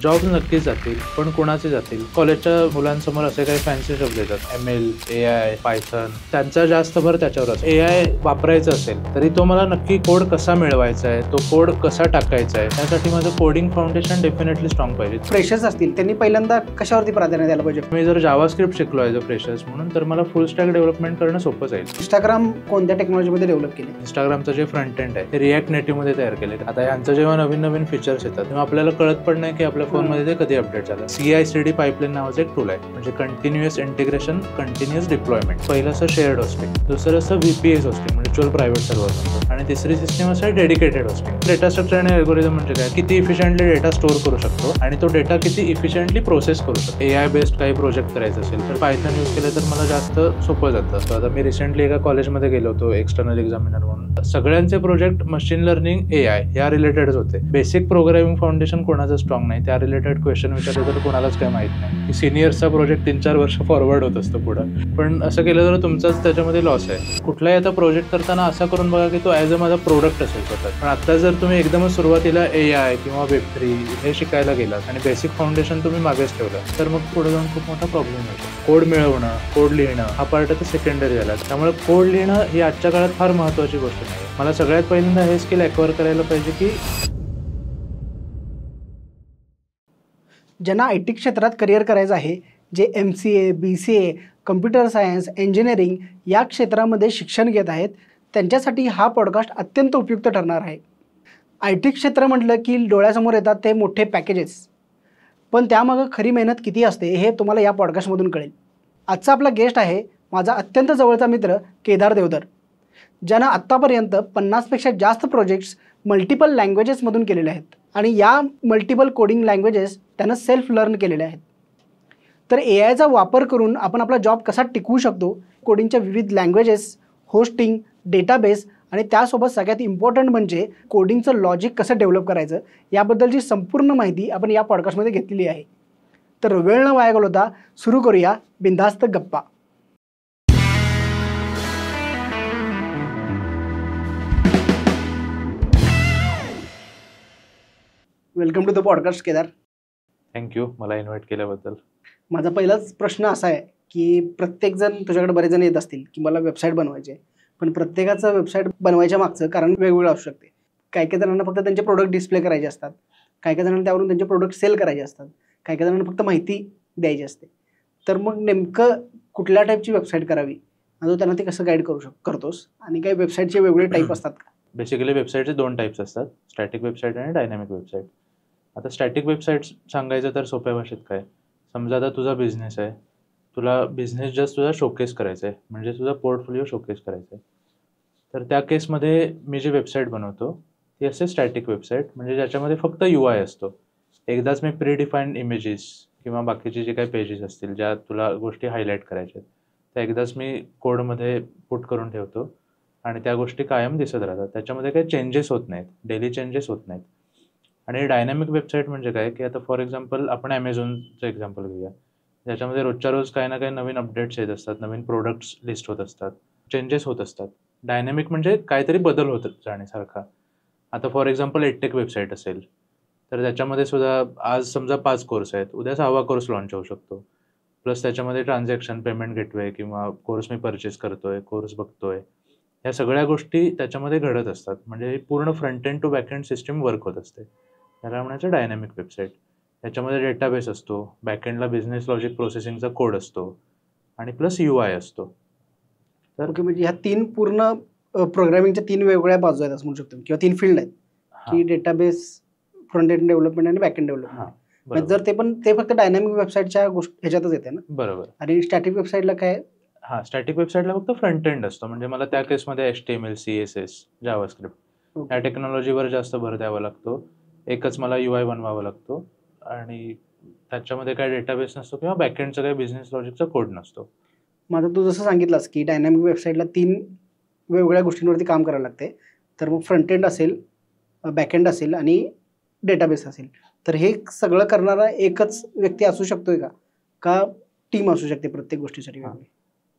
Job नक्कीच जातील, पण कोणाचे जातील? कॉलेजच्या मुलांसमोर असे काही फॅन्सी शब्द येतात, ML, AI, पायथन, त्यांचा जास्त भर त्याच्यावरच. AI वापरायचं असेल तरी तो मला नक्की कोड कसा मिळवायचा आहे, तो कोड कसा टाकायचा आहे, त्यासाठी माझं कोडिंग फाउंडेशन डेफिनेटली स्ट्रॉंग पाहिजे. फ्रेशर्स असतील त्यांनी पहिल्यांदा कशावरती प्राधान्य द्यायला पाहिजे? मी जर जावास्क्रिप्ट शिकलो आहे फ्रेशर्स म्हणून, तर मला फुल स्टॅक डेव्हलपमेंट करणं सोपं जाईल. इंस्टाग्राम कोणत्या टेक्नॉलॉजीमध्ये डेव्हलप केले? इंस्टाग्रामचं जे फ्रंट एंड आहे ते रिॲक्ट नेटिव्हमध्ये तयार केले. आता यांचं जेव्हा नवीन नवीन फीचर्स येतात तेव्हा आपल्याला कळत पण नाही की आपल्या फोनमध्ये ते कधी अपडेट झालं. CI/CD पाईपलाईन नावाचं एक टूल आहे, म्हणजे कंटिन्युअस इंटिग्रेशन, कंटिन्युअस डिप्लॉयमेंट. पहिलं असं शेअर्ड होस्टिंग, दुसरं असं VPS hosting, virtual private server, आणि तिसरी सिस्टम असं डेडिकेटेड होस्टिंग. डेटा स्ट्रक्चर आणि अल्गोरिदम म्हणजे काय, किती इफिशियंटली डेटा स्टोअर करू शकतो आणि तो डेटा किती इफिशियंटली प्रोसेस करू शकतो. AI बेस्ड काही प्रोजेक्ट करायचं असेल तर पायथन यूज केलं तर मला जास्त सोपं जातं. आता मी रिसेंटली एका कॉलेजमध्ये गेलो होतो एक्सटर्नल एक्झामिनर म्हणून. सगळ्यांचे प्रोजेक्ट मशीन लर्निंग, AI या रिलेटेडच होते. बेसिक प्रोग्रामिंग फाउंडेशन कोणाचं स्ट्रॉंग नाही, त्या रिलेटेड क्वेश्चन विचारले तर कोणालाच काही माहित नाही. सिनियर्सचा प्रोजेक्ट 3-4 वर्ष फॉरवर्ड होत असतो पुढं, पण असं केलं तर तुमचाच त्याच्यामध्ये लॉस आहे. कुठलाही आता प्रोजेक्ट करताना असा करून बघा की तो ॲज अ माझा प्रोडक्ट असेल स्वतः. पण आता जर तुम्ही एकदमच सुरुवातीला AI किंवा Web3 हे शिकायला गेलात आणि बेसिक फाउंडेशन तुम्ही मागेच ठेवलं तर मग पुढे जाऊन खूप मोठा प्रॉब्लेम होतो. कोड मिळवणं, कोड लिहिणं हा पार्ट आता सेकंडरी झाला. त्यामुळे कोड लिहिणं ही आजच्या काळात फार महत्त्वाची गोष्ट नाही. मला सगळ्यात पहिल्यांदा हे स्किल ॲक्वायर करायला पाहिजे की ज्यांना IT क्षेत्रात करिअर करायचं आहे, जे MCA, BCA, computer science, engineering या क्षेत्रामध्ये शिक्षण घेत आहेत, त्यांच्यासाठी हा पॉडकास्ट अत्यंत उपयुक्त ठरणार आहे. IT क्षेत्र म्हटलं की डोळ्यासमोर येतात ते मोठे पॅकेजेस, पण त्यामागं खरी मेहनत किती असते हे तुम्हाला या पॉडकास्टमधून कळेल. आजचा आपला गेस्ट आहे माझा अत्यंत जवळचा मित्र केदार देवधर, ज्यानं आत्तापर्यंत 50पेक्षा जास्त प्रोजेक्ट्स मल्टिपल लँग्वेजेसमधून केलेले आहेत आणि या मल्टिपल कोडिंग लँग्वेजेस त्यानं सेल्फ लर्न केलेले आहेत. तर AIचा वापर करून आपण आपला जॉब कसा टिकवू शकतो, कोडिंगच्या विविध लँग्वेजेस, होस्टिंग, डेटाबेस आणि त्यासोबत सगळ्यात इम्पॉर्टंट म्हणजे कोडिंगचं लॉजिक कसं डेव्हलप करायचं याबद्दलची संपूर्ण माहिती आपण या पॉडकास्टमध्ये घेतलेली आहे. तर वेळ न वाया घालवता सुरू करूया बिनधास्त गप्पा. Welcome to the podcast Kedar. Thank you मला इन्व्हाइट केल्याबद्दल. माझा पहिलाच प्रश्न असा आहे की प्रत्येकजण तुझ्याकडे बरेच जण येत असतील की मला वेबसाईट बनवायचे, पण प्रत्येकाचं वेबसाईट बनवायच्या मागचं कारण वेगवेगळं असू शकते. काही काही जणांना फक्त त्यांचे प्रोडक्ट डिस्प्ले करायचे असतात, काही काही जणांना त्यावरून त्यांचे प्रोडक्ट सेल करायचे असतात, काही काही जणांना फक्त माहिती द्यायची असते. तर मग नेमकं कुठल्या टाईपची वेबसाईट करावी आणि त्यांना ते कसं गाईड करतोस, आणि काही वेबसाईटचे वेगवेगळे टाईप असतात का? बेसिकली वेबसाईटचे 2 टाईप्स असतात, स्टॅटिक वेबसाईट आणि डायनॅमिक वेबसाईट. आता स्टॅटिक वेबसाईट सांगायचं तर सोप्या भाषेत काय, समजा आता तुझा बिझनेस आहे, तुला बिझनेस जस्ट तुझा शोकेस करायचा आहे, म्हणजे तुझा पोर्टफोलिओ शोकेस करायचा आहे. तर त्या केसमध्ये मी जी वेबसाईट बनवतो ती असते स्टॅटिक वेबसाईट, म्हणजे ज्याच्यामध्ये फक्त UI असतो. एकदाच मी प्री डिफाईन्ड इमेजेस किंवा बाकीचे जे काही पेजेस असतील ज्या तुला गोष्टी हायलाईट करायच्या आहेत त्या एकदाच मी कोडमध्ये पुट करून ठेवतो आणि त्या गोष्टी कायम दिसत राहतात. त्याच्यामध्ये काही चेंजेस होत नाहीत, डेली चेंजेस होत नाहीत. आणि डायनॅमिक वेबसाईट म्हणजे काय की आता फॉर एक्झाम्पल आपण ॲमेझॉनचं एक्झाम्पल घेऊया, ज्याच्यामध्ये रोजच्या रोज काही ना काही नवीन अपडेट्स येत असतात, नवीन प्रोडक्ट्स लिस्ट होत असतात, चेंजेस होत असतात. डायनॅमिक म्हणजे काहीतरी बदल होत जाण्यासारखा. आता फॉर एक्झाम्पल एडटेक वेबसाईट असेल तर त्याच्यामध्ये सुद्धा आज समजा 5 कोर्स आहेत, उद्या 6वा कोर्स लॉन्च होऊ शकतो. प्लस त्याच्यामध्ये ट्रान्झॅक्शन, पेमेंट गेटवे किंवा कोर्स मी परचेस करतोय, कोर्स बघतोय, ह्या सगळ्या गोष्टी त्याच्यामध्ये घडत असतात. म्हणजे पूर्ण front end to back end system work होत असते. त्याला म्हणायचं डायनॅमिक वेबसाईट. त्याच्यामध्ये डेटाबेस असतो, बॅकएंडला बिझनेस लॉजिक प्रोसेसिंगचा कोड असतो आणि प्लस UI असतो. तर ओके, म्हणजे ह्या 3 पूर्ण प्रोग्रामिंगच्या 3 वेगवेगळ्या बाजू आहेत असं म्हणू शकतो, किंवा 3 फील्ड आहेत की डेटाबेस, फ्रंट एंड डेव्हलपमेंट आणि बॅक एंड डेव्हलपमेंट. जर ते फक्त डायनॅमिक वेबसाईटच्या ह्याच्यातच येते ना? बरोबर. आणि स्टॅटिक वेबसाईटला काय? स्टॅटिक वेबसाईटला फक्त फ्रंट एंड असतो, म्हणजे मला त्या केसमध्ये HTML, CSS, जावास्क्रिप्ट या टेक्नॉलॉजीवर जास्त भर द्यावा लागतो. एकच मला UI बनवावा लागतो आणि त्याच्यामध्ये काही डेटाबेस नसतो किंवा बॅकएंडचं काही बिझनेस लॉजिकचा कोड नसतो. मग आता तू जसं सांगितलंस की डायनॅमिक वेबसाईटला 3 वेगवेगळ्या गोष्टींवरती काम करावं लागते, तर मग फ्रंट एंड असेल, बॅकएंड असेल आणि डेटाबेस असेल, तर हे सगळं करणारा एकच व्यक्ती असू शकतोय का टीम असू शकते प्रत्येक गोष्टीसाठी वेगळी?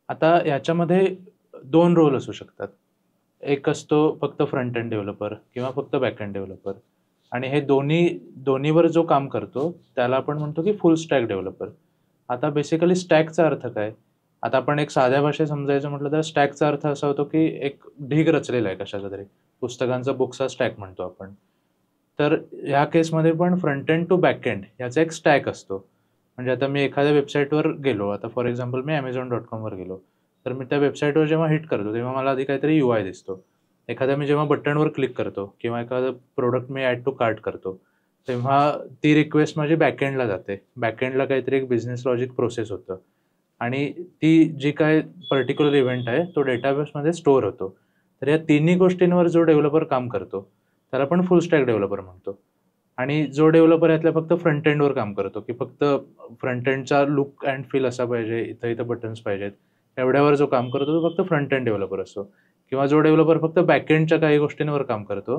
आता याच्यामध्ये 2 रोल असू शकतात. एक असतो फक्त फ्रंट एंड डेव्हलपर किंवा फक्त बॅक एंड डेव्हलपर आणि हे दोन्हीवर जो काम करतो त्याला आपण म्हणतो की फुल स्टॅक डेव्हलपर. आता बेसिकली स्टॅकचा अर्थ काय? आता आपण एक साध्या भाषेत समजायचं म्हटलं तर स्टॅकचा अर्थ असा होतो की एक ढीग रचलेला आहे कशाचा तरी, पुस्तकांचा बुकचा स्टॅक म्हणतो आपण. तर ह्या केसमध्ये पण front end to back end याचा एक स्टॅक असतो. म्हणजे आता मी एखाद्या वेबसाईटवर गेलो, आता फॉर एक्झाम्पल मी Amazon.com गेलो, तर मी त्या वेबसाईटवर जेव्हा हिट करतो तेव्हा मला आधी काहीतरी UI दिसतो. एखाद्या मी जेव्हा बटनवर क्लिक करतो किंवा एखादं प्रोडक्ट मी ॲड टू कार्ट करतो, तेव्हा ती रिक्वेस्ट माझी बॅकएंडला जाते. बॅकएंडला काहीतरी एक बिझनेस लॉजिक प्रोसेस होतं आणि ती जी काय पर्टिक्युलर इव्हेंट आहे तो डेटाबेसमध्ये स्टोअर होतो. तर या तिन्ही गोष्टींवर जो डेव्हलपर काम करतो त्याला आपण फुल स्टॅक डेव्हलपर म्हणतो. आणि जो डेव्हलपर यातल्या फक्त फ्रंट एंडवर काम करतो की फक्त फ्रंट एंडचा लुक अँड फील असा पाहिजे, इथं बटन्स पाहिजेत, एवढ्यावर जो काम करतो तो फक्त फ्रंट एंड डेव्हलपर असतो. किंवा जो डेव्हलपर फक्त बॅकएंडच्या काही गोष्टींवर काम करतो,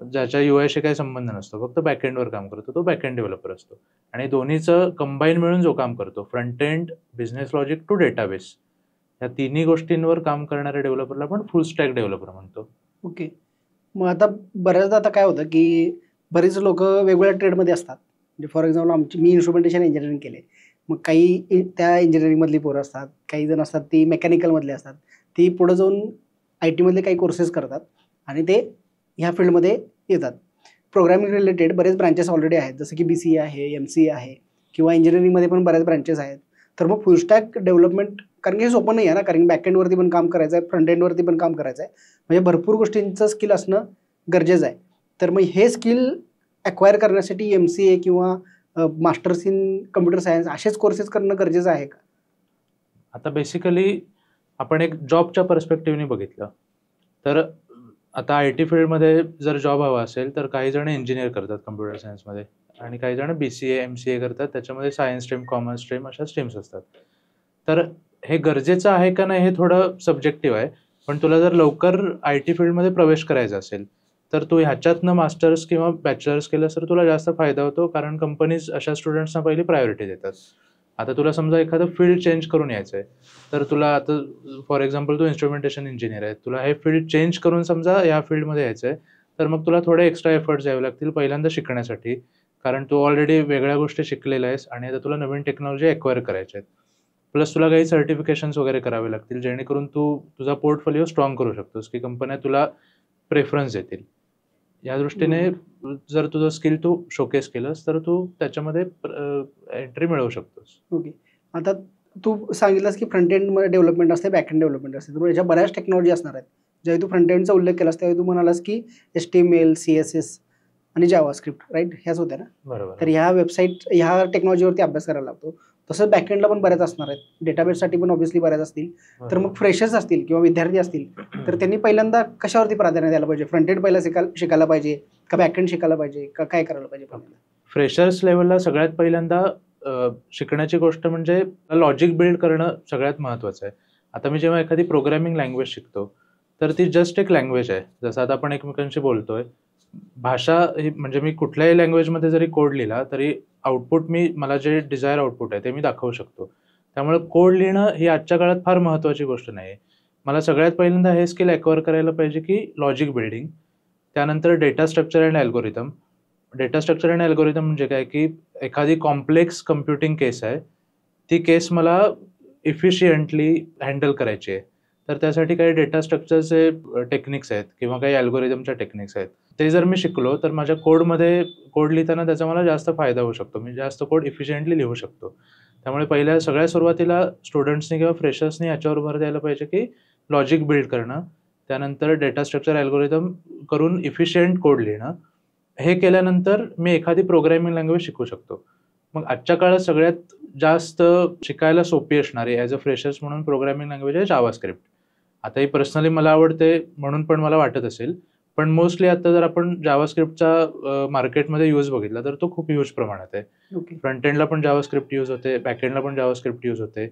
ज्याच्या UIशी काही संबंध नसतो, फक्त बॅकएंडवर काम करतो, तो बॅकएंड डेव्हलपर असतो. आणि दोन्हीचं कंबाईन मिळून जो काम करतो, front end, business logic to database, या तिन्ही गोष्टींवर काम करणाऱ्या डेव्हलपरला आपण फुल स्टॅक डेव्हलपर म्हणतो. ओके. मग आता बऱ्याचदा आता काय होतं की बरेच लोक वेगवेगळ्या ट्रेडमध्ये असतात. म्हणजे for example me instrumentation engineering केले, मग काही त्या इंजिनिअरिंगमधली पोरं असतात, काही जण असतात ती मेकॅनिकलमधले असतात, ती पुढं जाऊन IT मधले काही कोर्सेस करतात आणि ते ह्या फील्डमध्ये येतात. प्रोग्रामिंग रिलेटेड बरेच ब्रांचेस ऑलरेडी आहेत, जसं की BCA आहे, MCA आहे, किंवा इंजिनिअरिंगमध्ये पण बऱ्याच ब्रांचेस आहेत. तर मग फुल स्टॅक डेव्हलपमेंट, कारण की हे सोपं नाही आहे ना, कारण बॅक एंडवरती पण काम करायचं आहे, फ्रंट एंडवरती पण काम करायचं आहे, म्हणजे भरपूर गोष्टींचं स्किल असणं गरजेचं आहे. तर मग हे स्किल ॲक्वायर करण्यासाठी MCA किंवा मास्टर्स इन कम्प्युटर सायन्स असेच कोर्सेस करणं गरजेचं आहे का? आता बेसिकली आपण एक जॉबच्या पर्स्पेक्टिव्हने बघितलं तर आता IT फील्डमध्ये जर जॉब हवा असेल तर काही जण इंजिनियर करतात कम्प्युटर सायन्समध्ये आणि काही जण BCA MCA करतात, त्याच्यामध्ये सायन्स स्ट्रीम, कॉमर्स स्ट्रीम अशा स्ट्रीम्स असतात. तर हे गरजेचं आहे का नाही हे थोडं सब्जेक्टिव्ह आहे, पण तुला जर लवकर IT फील्डमध्ये प्रवेश करायचा असेल तर तू ह्याच्यातनं मास्टर्स किंवा बॅचलर्स केलंस तर तुला जास्त फायदा होतो, कारण कंपनीज अशा स्टुडंट्सना पहिली प्रायोरिटी देतात. आता तुला समजा एखादं फील्ड चेंज करून यायचं आहे, तर तुला आता फॉर एक्झाम्पल तू इन्स्ट्रुमेंटेशन इंजिनियर आहे, तुला हे फील्ड चेंज करून समजा या फील्डमध्ये यायचं आहे, तर मग तुला थोडे एक्स्ट्रा एफर्ट्स द्यावे लागतील पहिल्यांदा शिकण्यासाठी, कारण तू ऑलरेडी वेगळ्या गोष्टी शिकलेला आहेस आणि आता तुला नवीन टेक्नॉलॉजी एक्वायर करायच्या आहेत. प्लस तुला काही सर्टिफिकेशन्स वगैरे करावे लागतील, जेणेकरून तू तुझा पोर्टफोलिओ स्ट्रॉंग करू शकतोस, की कंपन्या तुला प्रेफरन्स देतील. या दृष्टीने जर तुझं स्किल तू शोकेस केलंस तर तू त्याच्यामध्ये एंट्री मिळवू शकतोस. ओके. आता तू सांगितलंस की फ्रंट एंड डेव्हलपमेंट असते, बॅक एंड डेव्हलपमेंट असते, तर याच्या बऱ्याच टेक्नॉलॉजी असणार आहेत. ज्यावेळी तू फ्रंट एंडचा उल्लेख केलास त्यावेळी तू म्हणालास की HTML, CSS आणि जावास्क्रिप्ट, राईट, ह्याच होत्या ना? बरोबर. तर ह्या ह्या टेक्नॉलॉजीवरती अभ्यास करायला लागतो. तसं बॅक एंडला पण बऱ्याच असणार आहेत, डेटाबेससाठी पण ऑब्व्हियसली बऱ्याच असतील. तर मग फ्रेशर्स असतील किंवा विद्यार्थी असतील तर त्यांनी पहिल्यांदा कशावरती प्राधान्य द्यायला पाहिजे? फ्रंट एंड पहिला शिकायला पाहिजे का बॅक एंड शिकायला पाहिजे का काय करायला पाहिजे? फ्रेशर्स लेवलला सगळ्यात पहिल्यांदा शिकण्याची गोष्ट म्हणजे लॉजिक बिल्ड करणं सगळ्यात महत्त्वाचं आहे. आता मी जेव्हा एखादी प्रोग्रामिंग लँग्वेज शिकतो तर ती जस्ट एक लँग्वेज आहे. जसं आता आपण एकमेकांशी बोलतोय, भाषा ही म्हणजे मी कुठल्याही लँग्वेजमध्ये जरी कोड लिहिला तरी आउटपुट मला जे डिझायर आउटपुट आहे ते मी दाखवू शकतो. त्यामुळे कोड लिहिणं ही आजच्या काळात फार महत्त्वाची गोष्ट नाही आहे. मला सगळ्यात पहिल्यांदा हे स्किल ॲक्वायर करायला पाहिजे की लॉजिक बिल्डिंग, त्यानंतर data structure and algorithm. Data structure and algorithm म्हणजे काय की एखादी कॉम्प्लेक्स कम्प्युटिंग केस आहे, ती केस मला इफिशियंटली हँडल करायची आहे, तर त्यासाठी काही डेटा स्ट्रक्चरचे टेक्निक्स आहेत किंवा काही अल्गोरिदमच्या टेक्निक्स आहेत. ते जर मी शिकलो तर माझ्या कोड लिहिताना त्याचा मला जास्त फायदा होऊ शकतो, मी जास्त कोड इफिशियंटली लिहू शकतो. त्यामुळे सगळ्यात सुरुवातीला स्टुडंट्सनी किंवा फ्रेशर्सनी याच्यावर भर द्यायला पाहिजे की लॉजिक बिल्ड करणं, त्यानंतर डेटा स्ट्रक्चर अल्गोरिदम करून इफिशियंट कोड लिहिणं. हे केल्यानंतर मी एखादी प्रोग्रामिंग लँग्वेज शिकू शकतो. मग आजच्या काळात सगळ्यात जास्त शिकायला सोपी असणारी ॲज अ फ्रेशर्स म्हणून प्रोग्रामिंग लँग्वेज आहे जावास्क्रिप्ट. आता ही पर्सनली मला आवडते म्हणून पण मला वाटत असेल, पण मोस्टली आता जर आपण जावास्क्रिप्टचा मार्केटमध्ये यूज बघितला तर तो खूप ह्यूज प्रमाणात आहे. फ्रंट एंडला पण जावास्क्रिप्ट यूज होते, बॅक एंडला पण जावास्क्रिप्ट यूज होते.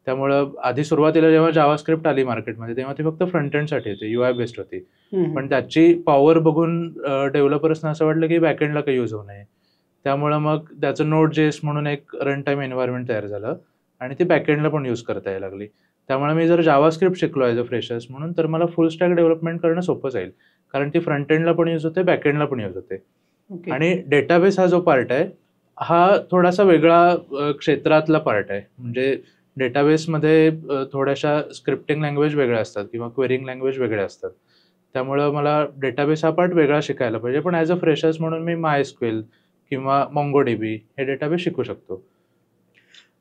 त्यामुळं आधी सुरुवातीला जेव्हा जावास्क्रिप्ट आली मार्केटमध्ये तेव्हा ती फक्त फ्रंट एंडसाठी होती, UI बेस्ड होती. पण त्याची पॉवर बघून डेव्हलपर्सना असं वाटलं की बॅक एंडला काही यूज होऊ नये. त्यामुळं मग त्याचं Node.js म्हणून एक रन टाईम एन्व्हायरमेंट तयार झालं आणि ती बॅक एंडला पण यूज करता यायला लागली. त्यामुळे मी जर जावास्क्रिप्ट शिकलो ॲज अ फ्रेशर्स म्हणून तर मला फुल स्टॅक डेव्हलपमेंट करणं सोपं जाईल, कारण ती फ्रंट एंडला पण यूज होते, बॅक एंडला पण यूज होते. ओके. आणि डेटाबेस हा जो पार्ट आहे हा थोडासा वेगळा क्षेत्रातला पार्ट आहे. म्हणजे डेटाबेसमध्ये थोड्याशा स्क्रिप्टिंग लँग्वेज वेगळ्या असतात किंवा क्वेरिंग लँग्वेज वेगळ्या असतात. त्यामुळं मला डेटाबेस हा पार्ट वेगळा शिकायला पाहिजे. पण ॲज अ फ्रेशर्स म्हणून मी MySQL किंवा MongoDB हे डेटाबेस शिकू शकतो.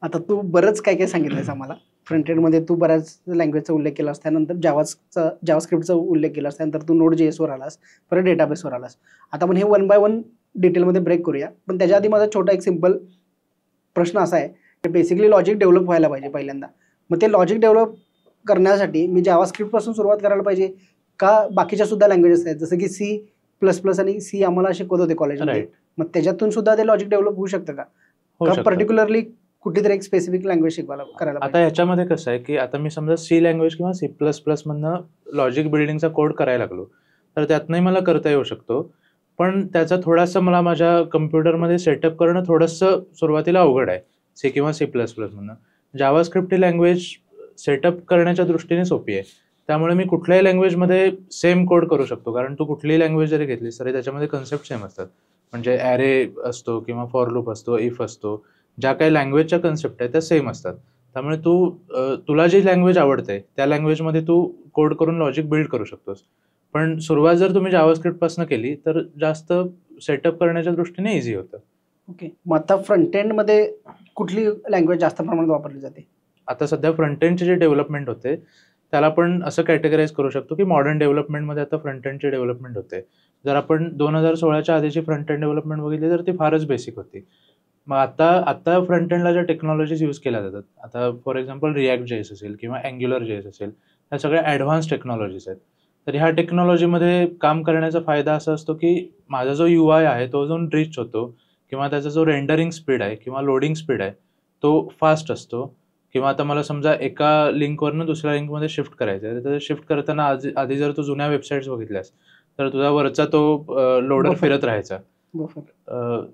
आता तू बरंच काय काय सांगितलंयस आम्हाला. फ्रंट एंडमध्ये तू बऱ्याच लँग्वेजचा उल्लेख केलास, त्यानंतर जावास्क्रिप्टचा उल्लेख केलास, त्यानंतर तू Node.js वर आलास, परत डेटाबेसवर आलास. आता आपण हे वन बाय वन डिटेलमध्ये ब्रेक करूया. पण त्याच्या आधी माझा छोटा एक सिम्पल प्रश्न असा आहे की बेसिकली लॉजिक डेव्हलप व्हायला पाहिजे पहिल्यांदा. मग ते लॉजिक डेव्हलप करण्यासाठी मी जावास्क्रिप्टपासून सुरुवात करायला पाहिजे का बाकीच्या सुद्धा लँग्वेजेस आहेत जसं की C++ आणि C आम्हाला शिकवत होते कॉलेजमध्ये, राईट. मग त्याच्यातून सुद्धा ते लॉजिक डेव्हलप होऊ शकतं का? होऊ का शकतं. पर्टिक्युलरली कुठेतरी एक स्पेसिफिक लँग्वेज शिकवायला करायला आता पाहिजे? ह्याच्यामध्ये कसं आहे की आता मी समजा C लँग्वेज किंवा C++ मधनं लॉजिक बिल्डिंगचा कोड करायला लागलो तर त्यातनंही मला करता येऊ शकतो. पण त्याचा थोडासा मला माझ्या कम्प्युटरमध्ये सेटअप करणं थोडंसं सुरुवातीला अवघड आहे C किंवा C++ मधनं. जावास्क्रिप्ट ही लँग्वेज सेटअप करण्याच्या दृष्टीने सोपी आहे. त्यामुळे मी कुठल्याही लँग्वेजमध्ये सेम कोड करू शकतो. कारण तू कुठलीही लँग्वेज जरी घेतलीस तरी त्याच्यामध्ये कन्सेप्ट सेम असतात. म्हणजे ॲरे असतो किंवा फॉर लूप असतो, इफ असतो. ज्या काही लँग्वेजच्या कन्सेप्ट आहेत त्या सेम असतात. त्यामुळे तुला जी लँग्वेज आवडते त्या लँग्वेजमध्ये तू कोड करून लॉजिक बिल्ड करू शकतोस. पण सुरुवात जर तुम्ही जावास्क्रिप्टपासून केली तर जास्त सेटअप करण्याच्या दृष्टीने इझी होतं. ओके. मग आता फ्रंट एंडमध्ये कुठली लँग्वेज जास्त प्रमाणात वापरली जाते? आता सध्या फ्रंट एंडचे जे डेव्हलपमेंट होते त्याला आपण असं कॅटेगराईज करू शकतो की मॉडर्न डेव्हलपमेंटमध्ये आता फ्रंट एंडची डेव्हलपमेंट होते. जर आपण 2016च्या आधीची फ्रंट एंड डेव्हलपमेंट बघितली तर ती फारच बेसिक होती. मग आता फ्रंट एंडला ज्या टेक्नॉलॉजीज यूज केल्या जातात, आता फॉर एक्झाम्पल React.js असेल किंवा Angular.js असेल, ह्या सगळ्या ॲडव्हान्स टेक्नॉलॉजीज आहेत. तर ह्या टेक्नॉलॉजीमध्ये काम करण्याचा फायदा असा असतो की माझा जो UI आहे तो अजून रिच होतो किंवा त्याचा जो रेंडरिंग स्पीड आहे किंवा लोडिंग स्पीड आहे तो फास्ट असतो. किंवा आता मला समजा एका लिंकवरनं दुसऱ्या लिंकमध्ये शिफ्ट करायचं आहे, तर शिफ्ट करताना आधी जर तू जुन्या वेबसाईट्स बघितल्यास तर तुझा वरचा तो लोडर Buffer. फिरत राहायचा, बफर.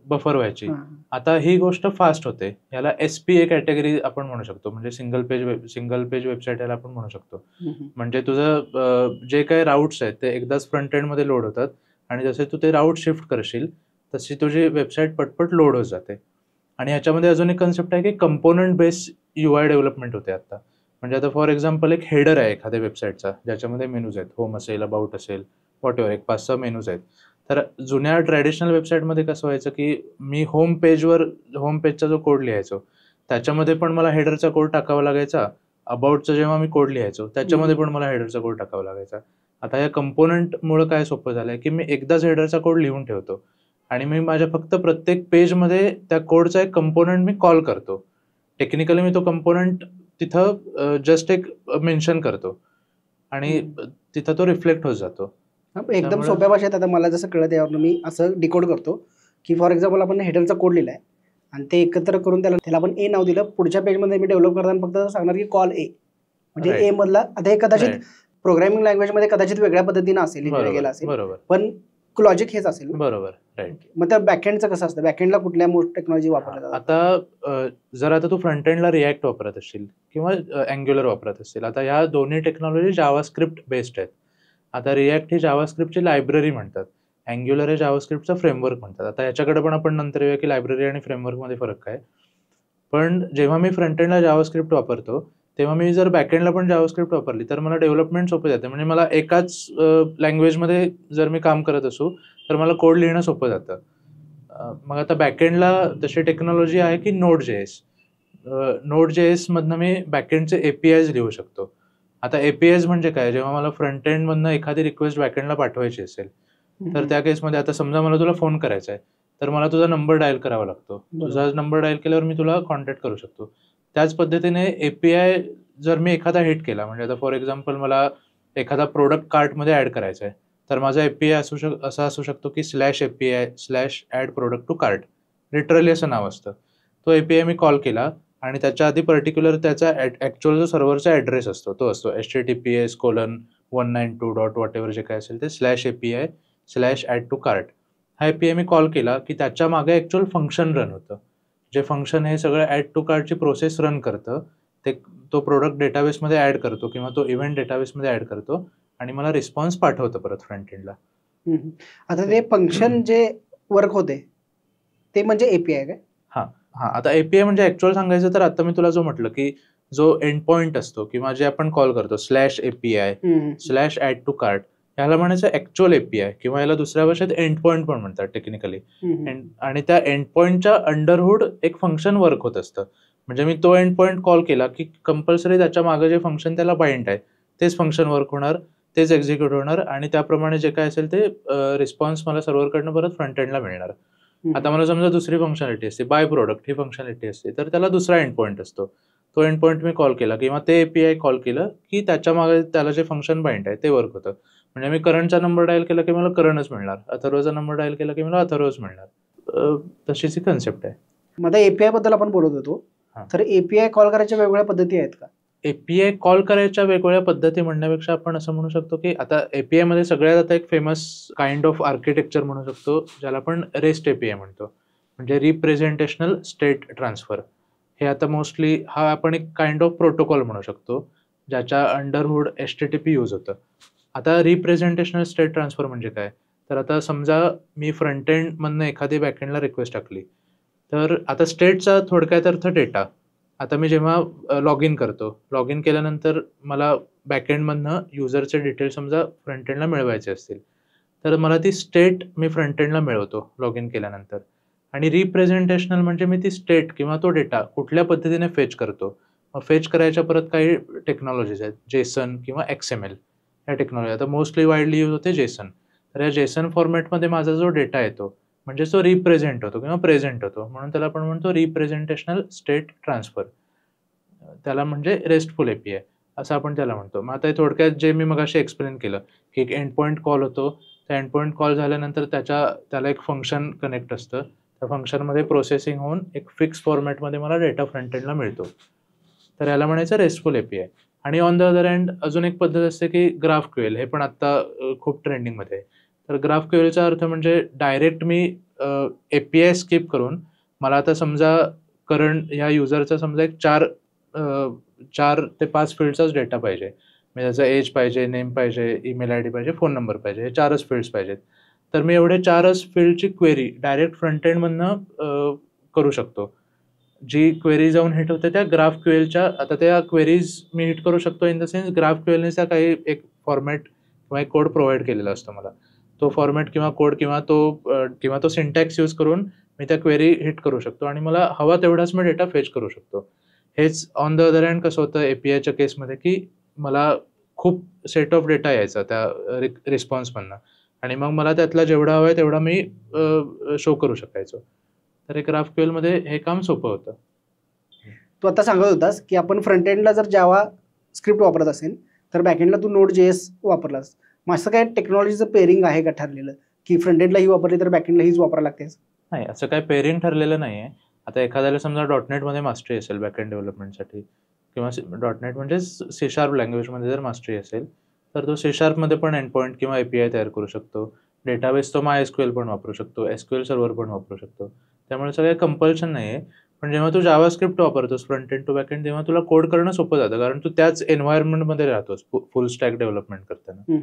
बफर व्हायची. हां. आता ही गोष्ट फास्ट होते. याला SPA कॅटेगरी आपण म्हणू शकतो. म्हणजे सिंगल पेज वेबसाईट याला आपण म्हणू शकतो. म्हणजे तुझं जे काही राऊट्स आहेत ते एकदाच फ्रंट एंडमध्ये लोड होतात आणि जसे तू ते राऊट शिफ्ट करशील तशी तुझी वेबसाईट पटपट लोड होत जाते. आणि ह्याच्यामध्ये अजून एक कन्सेप्ट आहे की कंपोनंट बेस UI डेव्हलपमेंट होते आता. म्हणजे आता फॉर एक्झाम्पल एक हेडर आहे एखाद्या वेबसाईटचा ज्याच्यामध्ये मेनूज आहेत, होम असेल, अबाउट असेल, व्हॉटएव्हर, एक 5-6 मेनूज आहेत. तर जुन्या ट्रॅडिशनल वेबसाईटमध्ये कसं व्हायचं की मी होम पेजचा जो कोड लिहायचो त्याच्यामध्ये पण मला हेडरचा कोड टाकावा लागायचा. अबाउटचा जेव्हा मी कोड लिहायचो त्याच्यामध्ये पण मला हेडरचा कोड टाकावा लागायचा. आता या कंपोनंटमुळं काय सोपं झालंय की मी एकदाच हेडरचा कोड लिहून ठेवतो आणि मी माझ्या फक्त प्रत्येक पेजमध्ये त्या कोडचा एक कंपोनंट मी कॉल करतो. टेक्निकली मी तो कंपोनंट तिथं जस्ट एक मेन्शन करतो आणि तिथं तो रिफ्लेक्ट होत जातो. एकदम त्यामुळे- सोप्या भाषेत आता मला जसं कळत यावरून मी असं डिकोड करतो की फॉर एक्झाम्पल आपण हेडरचा कोड लिहिलाय आणि ते एकत्र करून त्याला आपण ए नाव दिलं. पुढच्या पेजमध्ये मी डेव्हलप करताना फक्त सांगणार की कॉल ए, म्हणजे Right. ए मधला. आता हे कदाचित Right. प्रोग्रामिंग लँग्वेजमध्ये कदाचित वेगळ्या पद्धतीनं असेल, लिहिलं बरोबर गेलं असेल, बरोबर पण लॉजिक हेच असेल ना? बरोबर राईट. मग त्या बॅकएंडचं कसं असतं? बॅकएंडला कुठल्या टेक्नॉलॉजी वापरल्या जातात? आता जर आता तू फ्रंट एंडला रिॲक्ट वापरत असशील किंवा अँग्युलर वापरत असशील, आता ह्या दोन्ही टेक्नॉलॉजी जावास्क्रिप्ट बेस्ड आहेत. आता रिॲक्ट ही जावास्क्रिप्टची लायब्ररी म्हणतात, अँग्युलर हे जावास्क्रिप्टचा फ्रेमवर्क म्हणतात. आता याच्याकडे पण आपण नंतर येऊया की लायब्ररी आणि फ्रेमवर्कमध्ये फरक काय. पण जेव्हा मी फ्रंट एंडला जावास्क्रिप्ट वापरतो तेव्हा मी जर बॅकएंडला पण जावास्क्रिप्ट वापरली तर मला डेव्हलपमेंट सोपं जाते. म्हणजे मला एकाच लँग्वेजमध्ये जर मी काम करत असू तर मला कोड लिहिणं सोपं जातं. मग आता बॅकएंडला तशी टेक्नॉलॉजी आहे की Node.js. Node.js मधनं मी बॅकएंडचे APIs लिहू शकतो. आता APIs म्हणजे काय, जेव्हा मला फ्रंट एंडमधनं एखादी रिक्वेस्ट बॅकएंडला पाठवायची असेल तर त्या केसमध्ये आता समजा मला तुला फोन करायचा आहे तर मला तुझा नंबर डायल करावा लागतो. तुझा नंबर डायल केल्यावर मी तुला कॉन्टॅक्ट करू शकतो. त्याच पद्धतीने API जर मी एखादा हिट केला, म्हणजे आता फॉर एक्झाम्पल मला एखादा प्रोडक्ट कार्टमध्ये ॲड करायचा आहे तर माझा API असा असू शकतो की /API/add product to cart, literally असं नाव असतं. तो API मी कॉल केला आणि त्याच्या आधी पर्टिक्युलर त्याचा ॲक्च्युअल जो सर्व्हरचा ॲड्रेस असतो तो असतो https:/192. जे काय असेल ते /API/add to cart. हा API मी कॉल केला की त्याच्या मागे ॲक्च्युअल फंक्शन रन होतं. जे फंक्शन हे सगळं ॲड टू कार्टची प्रोसेस रन करतं. तो प्रोडक्ट डेटाबेसमध्ये ॲड करतो किंवा तो इव्हेंट डेटाबेसमध्ये ॲड करतो आणि मला रिस्पॉन्स पाठवतं परत फ्रंट एंडला. आता ते फंक्शन जे वर्क होते ते म्हणजे API काय? हां, आता API म्हणजे ॲक्चुअल सांगायचं तर आता मी तुला जो म्हटलं, की जो एंड पॉइंट असतो किंवा जे आपण कॉल करतो /API, /add to cart ह्याला म्हणायचं ॲक्चुअल API किंवा याला दुसऱ्या भाषेत एंड पॉइंट पण म्हणतात टेक्निकली. आणि त्या एंड पॉइंटच्या अंडरहूड एक फंक्शन वर्क होत असतं. म्हणजे मी तो एंड पॉइंट कॉल केला, की कंपल्सरी त्याच्या मागे जे फंक्शन त्याला बाइंड आहे, तेच फंक्शन वर्क होणार, तेच एक्झिक्यूट होणार आणि त्याप्रमाणे जे काय असेल ते रिस्पॉन्स मला सर्व्हरकडनं परत फ्रंट एंडला मिळणार. आता मला समजा दुसरी फंक्शनॅलिटी असते, बाय प्रोडक्ट ही फंक्शनॅलिटी असते, तर त्याला दुसरा एंड पॉइंट असतो. तो एंड पॉइंट मी कॉल केला किंवा ते API कॉल केलं, की त्याच्या मागे त्याला जे फंक्शन बाइंड आहे ते वर्क होतं. म्हणजे मी करणचा नंबर डायल केला, की मला करणच मिळणार. अथर्वचा नंबर डायल केला, की मला अथर्वच मिळणार. तशीच ही कन्सेप्ट आहे. मग आता API बद्दल आपण बोलत होतो, हां. तर API कॉल करायच्या वेगवेगळ्या पद्धती आहेत का? API कॉल करायच्या वेगवेगळ्या पद्धती म्हणण्यापेक्षा आपण असं म्हणू शकतो, की आता API मध्ये सगळ्यात आता एक फेमस काइंड ऑफ आर्किटेक्चर म्हणू शकतो, ज्याला आपण REST API म्हणतो. म्हणजे रिप्रेझेंटेशनल स्टेट ट्रान्सफर. हे आता मोस्टली हा आपण एक काइंड ऑफ प्रोटोकॉल म्हणू शकतो, ज्याच्या अंडरहूड HTTP यूज होतं. आता रिप्रेझेंटेशनल स्टेट ट्रान्सफर म्हणजे काय? तर आता समजा मी फ्रंट एंडमधनं एखादी बॅकएंडला रिक्वेस्ट टाकली. तर आता स्टेटचा थोडक्यात अर्थ डेटा. आता मी जेव्हा लॉग इन करतो, लॉग इन केल्यानंतर मला बॅकएंडमधनं युजरचे डिटेल्स समजा फ्रंट एंडला मिळवायचे असतील, तर मला ती स्टेट मी फ्रंट एंडला मिळवतो लॉग इन केल्यानंतर. आणि रिप्रेझेंटेशनल म्हणजे मी ती स्टेट किंवा तो डेटा कुठल्या पद्धतीने फेच करतो. मग फेच करायच्या परत काही टेक्नॉलॉजीज आहेत, JSON किंवा XML ह्या टेक्नॉलॉजी. आता मोस्टली वाईडली यूज होते JSON. तर या JSON फॉर्मॅटमध्ये माझा जो डेटा येतो, म्हणजे तो रिप्रेझेंट होतो किंवा प्रेझेंट होतो. म्हणून त्याला आपण म्हणतो रिप्रेझेंटेशनल स्टेट ट्रान्सफर. त्याला म्हणजे रेस्टफुल API असं आपण त्याला म्हणतो. मग आता हे थोडक्यात जे मी मगाशी एक्सप्लेन केलं, की एक एंड पॉइंट कॉल होतो. त्या एंड पॉइंट कॉल झाल्यानंतर त्याला एक फंक्शन कनेक्ट असतं. त्या फंक्शनमध्ये प्रोसेसिंग होऊन एक फिक्स फॉर्मॅटमध्ये मला डेटा फ्रंट एंडला मिळतो. तर याला म्हणायचं रेस्टफुल API. आणि ऑन द अदर हँड अजून एक पद्धत असते, की GraphQL. हे पण आत्ता खूप ट्रेंडिंगमध्ये आहे. तर GraphQLचा अर्थ म्हणजे डायरेक्ट मी API स्किप करून मला आता समजा करंट ह्या युजरचा समजा एक 4 ते 5 फील्डचाच डेटा पाहिजे. म्हणजे त्याचा एज पाहिजे, नेम पाहिजे, ईमेल आयडी पाहिजे, फोन नंबर पाहिजे. हे 4च फील्ड्स पाहिजेत. तर मी एवढे 4च फील्डची क्वेरी डायरेक्ट फ्रंट एंडमधनं करू शकतो. जी क्वेरी जाऊन हिट होते त्या GraphQLच्या. आता त्या क्वेरीज मी हिट करू शकतो इन द सेन्स GraphQLने त्या काही एक फॉर्मॅट किंवा एक कोड प्रोव्हाईड केलेला असतो मला. तो फॉर्मॅट किंवा कोड किंवा तो सिंटॅक्स यूज करून मी त्या क्वेरी हिट करू शकतो आणि मला हवा तेवढाच मी डेटा फेच करू शकतो. हेच ऑन द अदर हँड कसं होतं APIच्या केसमध्ये, की मला खूप सेट ऑफ डेटा यायचा त्या रिस्पॉन्समधनं आणि मग मला त्यातला जेवढा हवा आहे तेवढा मी शो करू शकायचो. तर हे GraphQLमध्ये हे काम सोपं होतं. तू आता सांगत होतास, की आपण फ्रंट एंडला जर जावा स्क्रिप्ट वापरत असेल, तर बॅकएंडला तू Node.js वापरलास. मग असं काय टेक्नॉलॉजीचं पेअरिंग आहे का ठरलेलं, की फ्रंट एंडला ही वापरली तर बॅकएंडला हीच वापरायला लागते? नाही, असं काही पेअरिंग ठरलेलं नाही आहे. आता एखाद्याला समजा .NETमध्ये मास्टरी असेल बॅकएंड डेव्हलपमेंटसाठी किंवा .NET म्हणजे C# लँग्वेजमध्ये जर मास्टरी असेल, तर तो C# पण एंड पॉइंट किंवा API तयार करू शकतो. डेटाबेस तो MySQL पण वापरू शकतो, SQL सर्व्हर पण वापरू शकतो. त्यामुळे सगळं कंपल्शन नाही आहे. पण जेव्हा तू जावास्क्रिप्ट वापरतोस फ्रंट एंड टू बॅकएंड, तेव्हा तुला कोड करणं सोपं जातं, कारण तू त्याच एन्व्हायरमेंटमध्ये राहतोस फुल स्टॅक डेव्हलपमेंट करताना.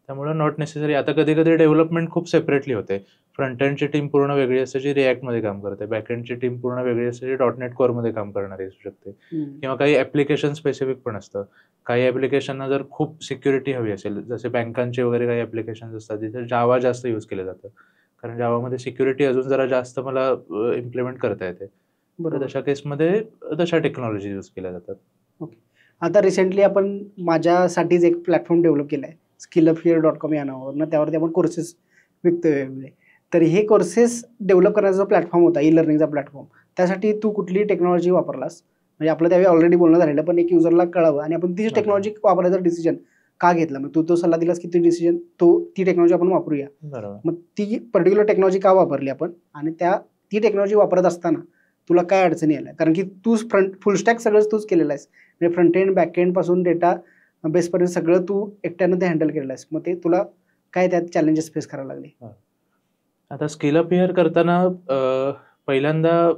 त्यामुळे नॉट नेसेसरी. आता कधी-कधी डेव्हलपमेंट खूप सेपरेटली होते. फ्रंट एंडची टीम पूर्ण वेगळी असते जी रिॲक्टमध्ये काम करते. बॅक एंडची टीम पूर्ण वेगळी असते जी .NET कोरमध्ये काम करणारी असू शकते. किंवा काही ॲप्लिकेशन स्पेसिफिक पण असतं. काही ॲप्लिकेशनना जर खूप सिक्युरिटी हवी असेल, जसे बँकांचे वगैरे काही ॲप्लिकेशन्स असतात, जिथे जावा जास्त यूज केलं जातं. कारण जावामध्ये सिक्युरिटी अजून जरा जास्त मला इम्प्लिमेंट करता येते. तर तशा केसमध्ये तशा टेक्नॉलॉजी यूज केल्या जातात. ओके. आता रिसेंटली आपण माझ्यासाठीच एक प्लॅटफॉर्म डेव्हलप केला आहे, skilluphere.com या नावावरनं. त्यावरती आपण कोर्सेस विकतोय वेगवेगळे. तर हे कोर्सेस डेव्हलप करण्याचा जो प्लॅटफॉर्म होता, ई-लर्निंगचा प्लॅटफॉर्म, त्यासाठी तू कुठली टेक्नॉलॉजी वापरलास? म्हणजे आपलं त्यावेळी ऑलरेडी बोलणं झालेलं, पण एक युजरला कळावं आणि आपण तीच टेक्नॉलॉजी वापरायचा डिसिजन का घेतला? मग तू तो सल्ला दिलास, की ती टेक्नॉलॉजी आपण वापरूया. बरोबर. मग ती पर्टिक्युलर टेक्नॉलॉजी का वापरली आपण आणि ती टेक्नॉलॉजी वापरत असताना तुला काय अडचणी आल्या? कारण की तू फुल स्टॅक सगळंच तूच केलेलं आहेस. म्हणजे फ्रंट एंड, बॅक एंड पासून डेटा बेसपर्यंत सगळं तू एकट्यानं ते हँडल केलेलं आहेस. मग ते तुला काय त्यात चॅलेंजेस फेस करावे लागले? आता स्किलअपियर करताना पहिल्यांदा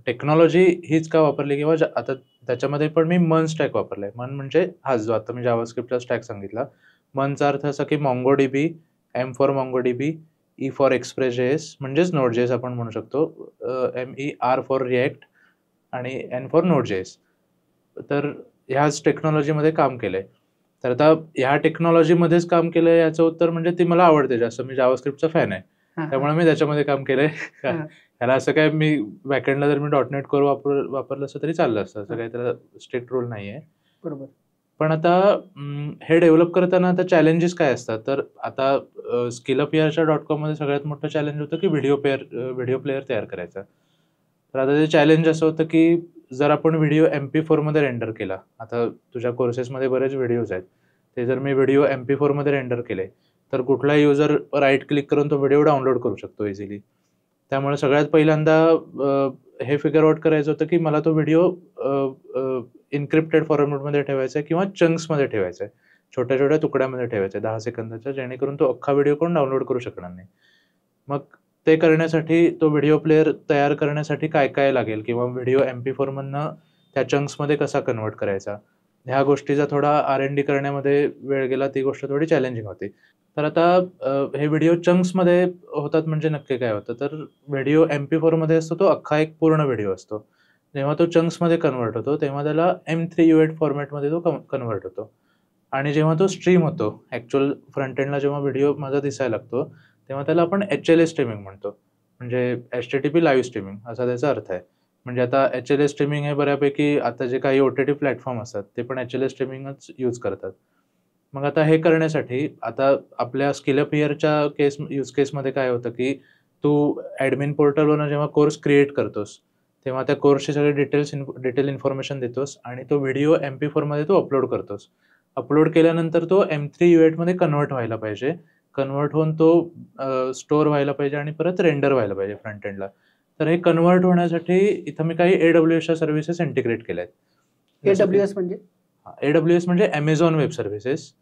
टेक्नॉलॉजी हीच का वापरली किंवा आता त्याच्यामध्ये पण मी मन स्टॅक वापरलाय. मन म्हणजे हाच जो आता मी जावास्क्रिप्टचा स्टॅक सांगितला. मनचा अर्थ असा की MongoDB, M for MongoDB, E for Express JS म्हणजेच Node.js आपण म्हणू शकतो, MER फॉर रिॲक्ट आणि N फॉर Node.js. तर ह्याच टेक्नॉलॉजीमध्ये काम केलंय. तर आता ह्या टेक्नॉलॉजीमध्येच काम केलंय याचं उत्तर म्हणजे ती मला आवडते जास्त. मी जावास्क्रिप्टचा फॅन आहे. त्यामुळे मी त्याच्यामध्ये काम केलंय. ह्याला असं काय मी बॅकएंडला जर मी .NET कोर वापरलं असतं तरी चाललं असतं. असं काही त्याला स्ट्रिक्ट रूल नाहीये. बरोबर. पण आता हे डेव्हलप करताना आता चॅलेंजेस काय असतात, तर आता skillupyaar.com मध्ये सगळ्यात मोठं चॅलेंज होतं की व्हिडिओ प्लेअर तयार करायचा. तर आता ते चॅलेंज असं होतं की जर आपण व्हिडिओ MP4 मध्ये रेंडर केला, आता तुझ्या कोर्सेसमध्ये बरेच व्हिडिओज आहेत, ते जर मी व्हिडिओ MP4 मध्ये रेंडर केले तर कुठलाही युजर राईट क्लिक करून तो व्हिडिओ डाउनलोड करू शकतो इझिली. त्यामुळे सगळ्यात पहिल्यांदा हे फिगर आउट करायचं होतं की मला तो व्हिडिओ इन्क्रिप्टेड फॉर्मॅटमध्ये ठेवायचा आहे किंवा चंक्समध्ये ठेवायचा आहे, छोट्या छोट्या तुकड्यामध्ये ठेवायचा आहे 10 सेकंदाच्या, जेणेकरून तो अख्खा व्हिडिओ कोण डाउनलोड करू शकणार नाही. मग ते करण्यासाठी तो व्हिडिओ प्लेअर तयार करण्यासाठी काय काय लागेल किंवा व्हिडिओ MP4 मधनं त्या चंक्समध्ये कसा कन्वर्ट करायचा, ह्या गोष्टीचा थोडा R&D करण्यामध्ये वेळ गेला. ती गोष्ट थोडी चॅलेंजिंग होती. तर आता हे व्हिडिओ चंक्समध्ये होतात म्हणजे नक्की काय होतं, तर व्हिडिओ MP4 मध्ये असतो तो अख्खा एक पूर्ण व्हिडिओ असतो. जेव्हा तो चंक्समध्ये कन्वर्ट होतो तेव्हा त्याला M3U8 फॉर्मॅटमध्ये तो कन्वर्ट होतो. आणि जेव्हा तो स्ट्रीम होतो, ॲक्च्युअल फ्रंट एंडला जेव्हा व्हिडिओ माझा दिसायला लागतो तेव्हा त्याला आपण HLS स्ट्रीमिंग म्हणतो, म्हणजे HTTP लाईव्ह स्ट्रीमिंग असा त्याचा अर्थ आहे. म्हणजे आता HLS स्ट्रीमिंग हे बऱ्यापैकी आता जे काही OTT प्लॅटफॉर्म असतात ते पण HLS स्ट्रीमिंगच यूज करतात. मग आता हे करण्यासाठी आता आपल्या स्किलअपहिअरच्या यूज केसमध्ये काय होतं की तू ॲडमिन पोर्टलवरून जेव्हा कोर्स क्रिएट करतोस तेव्हा त्या कोर्सची सगळी डिटेल इन्फॉर्मेशन देतोस आणि तो व्हिडिओ MP4 मध्ये तू अपलोड करतोस. अपलोड केल्यानंतर तो M3U8 मध्ये कन्वर्ट व्हायला पाहिजे. कन्वर्ट होऊन तो स्टोअर व्हायला पाहिजे आणि परत रेंडर व्हायला पाहिजे फ्रंट एंडला. तर हे कन्वर्ट होण्यासाठी इथं मी काही AWSच्या सर्व्हिसेस इंटिग्रेट केल्या आहेत. AWS म्हणजे AWS म्हणजे Amazon वेब सर्व्हिसेस,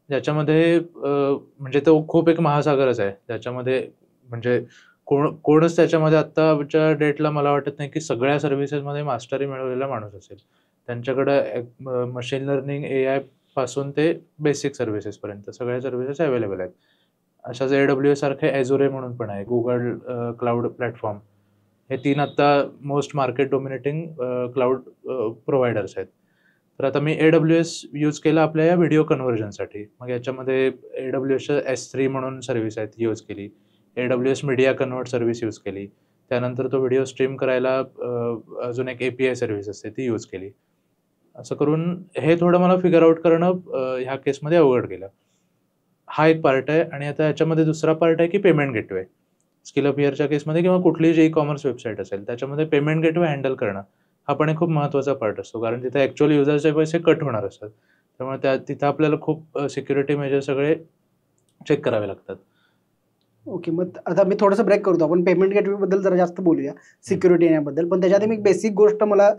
ज्याच्यामध्ये म्हणजे तो खूप एक महासागरच आहे. त्याच्यामध्ये म्हणजे कोणच त्याच्यामध्ये आत्ताच्या डेटला मला वाटत नाही की सगळ्या सर्व्हिसेसमध्ये मास्टरी मिळवलेला माणूस असेल. त्यांच्याकडं मशीन लर्निंग, AI पासून ते बेसिक सर्व्हिसेसपर्यंत सगळ्या सर्व्हिसेस अवेलेबल आहेत. अशाच AWS सारखे Azure म्हणून पण आहे, गुगल क्लाउड प्लॅटफॉर्म. हे 3 आता most market dominating cloud providers आहेत. तर आता मी AWS यूज केला आपल्या या व्हिडिओ कन्व्हर्जनसाठी. मग याच्यामध्ये AWSच्या S3 म्हणून सर्व्हिस आहे ती यूज केली. AWS media convert service use केली. त्यानंतर तो व्हिडिओ स्ट्रीम करायला अजून एक API सर्व्हिस असते ती यूज केली. असं करून हे थोडं मला फिगर आउट करणं ह्या केसमध्ये अवघड गेलं. हा एक पार्ट आहे. आणि आता याच्यामध्ये दुसरा पार्ट आहे की पेमेंट गेटवे. स्किलअपहिअरच्या केसमध्ये किंवा कुठलीही जी ई-कॉमर्स वेबसाईट असेल त्याच्यामध्ये पेमेंट गेटवे हँडल करणं हा पण एक खूप महत्त्वाचा पार्ट असतो, कारण तिथे ॲक्च्युअल युजरचे पैसे कट होणार असतात. त्यामुळे तिथं आपल्याला खूप सिक्युरिटी मेजर सगळे चेक करावे लागतात. ओके. मग आता मी थोडंसं ब्रेक करतो. आपण पेमेंट गेटवेबद्दल जरा जास्त बोलूया, सिक्युरिटी येण्याबद्दल. पण त्याच्यात एक बेसिक गोष्ट मला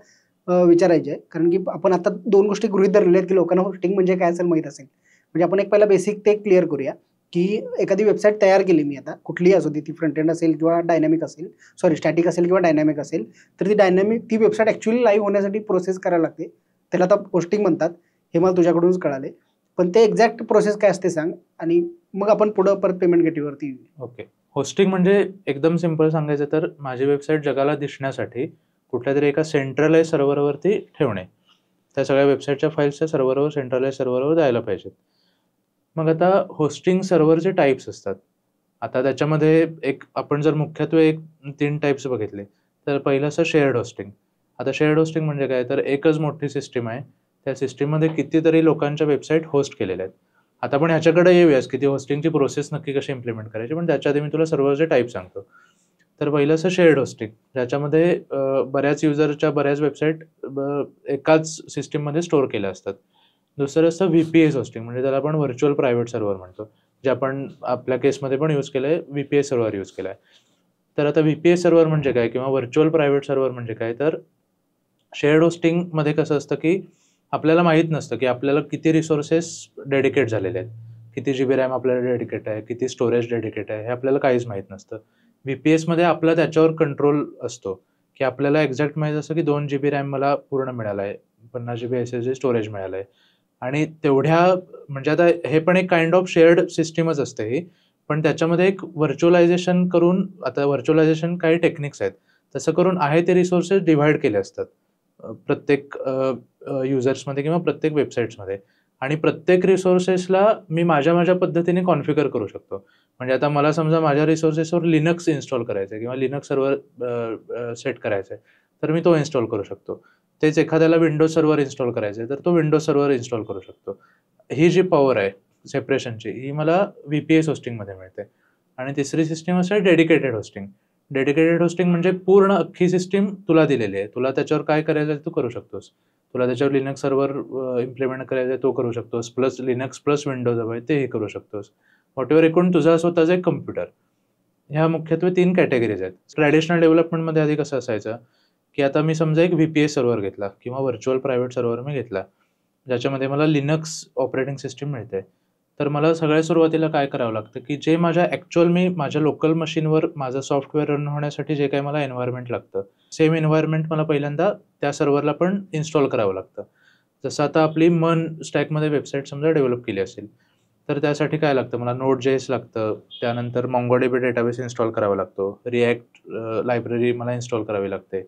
विचारायची आहे, कारण की आपण आता 2 गोष्टी गृहीत धरलेल्या आहेत की लोकांना होस्टिंग म्हणजे काय असेल माहीत असेल. म्हणजे आपण एक पहिला बेसिक ते क्लिअर करूया की एखादी वेबसाईट तयार केली मी आता, कुठलीही असू दे, ती फ्रंट एंड असेल किंवा डायनॅमिक असेल, स्टॅटिक असेल किंवा डायनॅमिक असेल, तर ती वेबसाईट ॲक्च्युअली लाईव्ह होण्यासाठी प्रोसेस करायला लागते. त्याला आता होस्टिंग म्हणतात, हे मला तुझ्याकडूनच कळाले. पण ते एक्झॅक्ट प्रोसेस काय असते सांग, आणि मग आपण पुढं परत पेमेंट गेटवेवरती येऊ. ओके. होस्टिंग म्हणजे एकदम सिंपल सांगायचं तर माझी वेबसाईट जगाला दिसण्यासाठी कुठल्यातरी एका सेंट्रलाइज सर्व्हरवरती ठेवणे. त्या सगळ्या वेबसाईटच्या फाईल्सच्या सर्व्हरवर, सेंट्रलाइज सर्व्हरवर जायला पाहिजेत. मग आता होस्टिंग सर्व्हरचे टाईप्स असतात. आता त्याच्यामध्ये आपण जर मुख्यत्वे 3 टाईप्स बघितले तर पहिलं असं शेअर्ड होस्टिंग. आता शेअर्ड होस्टिंग म्हणजे काय, तर एकच मोठी सिस्टीम आहे, त्या सिस्टीममध्ये कितीतरी लोकांच्या वेबसाईट होस्ट केलेल्या आहेत. आता आपण ह्याच्याकडे येऊयाच की ती होस्टिंगची प्रोसेस नक्की कशी इम्प्लिमेंट करायची, पण त्याच्या आधी मी तुला सर्व्हरचे टाईप सांगतो. तर पहिलं असं शेअर्ड होस्टिंग, ज्याच्यामध्ये बऱ्याच युजरच्या बऱ्याच वेबसाईट एकाच सिस्टीममध्ये स्टोअर केल्या असतात. दुसरं असतं VPS होस्टिंग, म्हणजे त्याला आपण व्हर्च्युअल प्रायव्हेट सर्व्हर म्हणतो, जे आपण आपल्या केसमध्ये पण यूज केलं आहे, VPS सर्व्हर यूज केला आहे. तर आता VPS सर्व्हर म्हणजे काय किंवा व्हर्च्युअल प्रायव्हेट सर्व्हर म्हणजे काय, तर शेअर्ड होस्टिंगमध्ये कसं असतं की आपल्याला माहीत नसतं की आपल्याला किती रिसोर्सेस डेडिकेट झालेले आहेत, किती GB रॅम आपल्याला डेडिकेट आहे, किती स्टोरेज डेडिकेट आहे, हे आपल्याला काहीच माहीत नसतं. VPSमध्ये आपला त्याच्यावर कंट्रोल असतो की आपल्याला एक्झॅक्ट माहीत असतं की 2 GB रॅम मला पूर्ण मिळाला आहे, 50 GB SSD स्टोरेज मिळालं आहे. आणि तेवढ्या म्हणजे आता हे पण एक काइंड ऑफ शेअर्ड सिस्टीमच असते ही, पण त्याच्यामध्ये एक व्हर्च्युअलायझेशन करून, आता व्हर्च्युअलायझेशन काही टेक्निक्स आहेत, तसं करून आहे ते रिसोर्सेस डिव्हाइड केले असतात प्रत्येक युजर्समध्ये किंवा प्रत्येक वेबसाईट्समध्ये, आणि प्रत्येक रिसोर्सेसला मी माझ्या पद्धतीने कॉन्फिगर करू शकतो. म्हणजे आता मला समजा माझ्या रिसोर्सेसवर लिनक्स इन्स्टॉल करायचं आहे किंवा लिनक्स सर्व्हर सेट करायचं आहे, तर मी तो इन्स्टॉल करू शकतो. तेच एखाद्याला विंडोज सर्व्हर इन्स्टॉल करायचं आहे, तर तो विंडोज सर्व्हर इन्स्टॉल करू शकतो. ही जी पॉवर आहे सेपरेशनची, ही मला VPS होस्टिंगमध्ये मिळते. आणि तिसरी सिस्टीम असते डेडिकेटेड होस्टिंग. डेडिकेटेड होस्टिंग म्हणजे पूर्ण अख्खी सिस्टीम तुला दिलेली आहे. तुला त्याच्यावर काय करायचं आहे तू करू शकतोस. तुला त्याच्यावर लिनक्स सर्व्हर इम्प्लिमेंट करायचं आहे तो करू शकतोस, प्लस लिनक्स प्लस विंडोज हवं आहे तेही करू शकतोस. व्हॉटएव्हर एकूण तुझा स्वतःचा एक कम्प्युटर. ह्या मुख्यत्वे 3 कॅटेगरीज आहेत. ट्रॅडिशनल डेव्हलपमेंटमध्ये आधी कसं असायचं, की आता मी समजा एक VPS सर्व्हर घेतला किंवा व्हर्च्युअल प्रायव्हेट सर्व्हर मी घेतला, ज्याच्यामध्ये मला लिनक्स ऑपरेटिंग सिस्टीम मिळते. तर मला सगळ्यात सुरुवातीला काय करावं लागतं, की जे मी माझ्या लोकल मशीनवर माझं सॉफ्टवेअर रन होण्यासाठी जे काही मला एन्व्हायरमेंट लागतं, सेम एन्व्हायरमेंट मला पहिल्यांदा त्या सर्व्हरला पण इन्स्टॉल करावं लागतं. जसं आता आपली स्टॅकमध्ये वेबसाईट समजा डेव्हलप केली असेल, तर त्यासाठी काय लागतं, मला Node.js लागतं, त्यानंतर MongoDB डेटाबेस इन्स्टॉल करावा लागतो, React लायब्ररी मला इन्स्टॉल करावी लागते.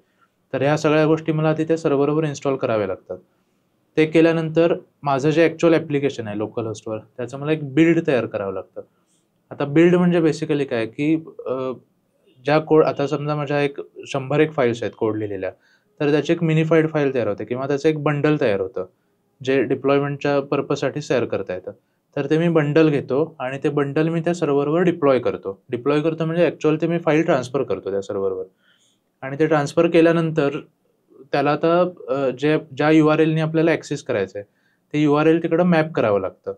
तर ह्या सगळ्या गोष्टी मला आधी त्या सर्व्हरवर इन्स्टॉल कराव्या लागतात. ते केल्यानंतर माझं जे ॲक्च्युअल ॲप्लिकेशन आहे लोकल होस्टवर, त्याचं मला एक बिल्ड तयार करावं लागतं. आता बिल्ड म्हणजे बेसिकली काय, की ज्या कोड, आता समजा माझ्या 100 फाईल्स आहेत कोड लिहिलेल्या, तर त्याची एक मिनिफाईड फाईल तयार होते किंवा त्याचं एक बंडल तयार होतं, जे डिप्लॉयमेंटच्या पर्पजसाठी तयार करता येतं. तर ते मी बंडल घेतो आणि ते बंडल मी त्या सर्व्हरवर डिप्लॉय करतो. म्हणजे ॲक्च्युअल ते मी फाईल ट्रान्सफर करतो त्या सर्व्हरवर. आणि ते ट्रान्सफर केल्यानंतर त्याला आता ज्या URLनी आपल्याला ॲक्सेस करायचं आहे, ते URL तिकडं मॅप करावं लागतं.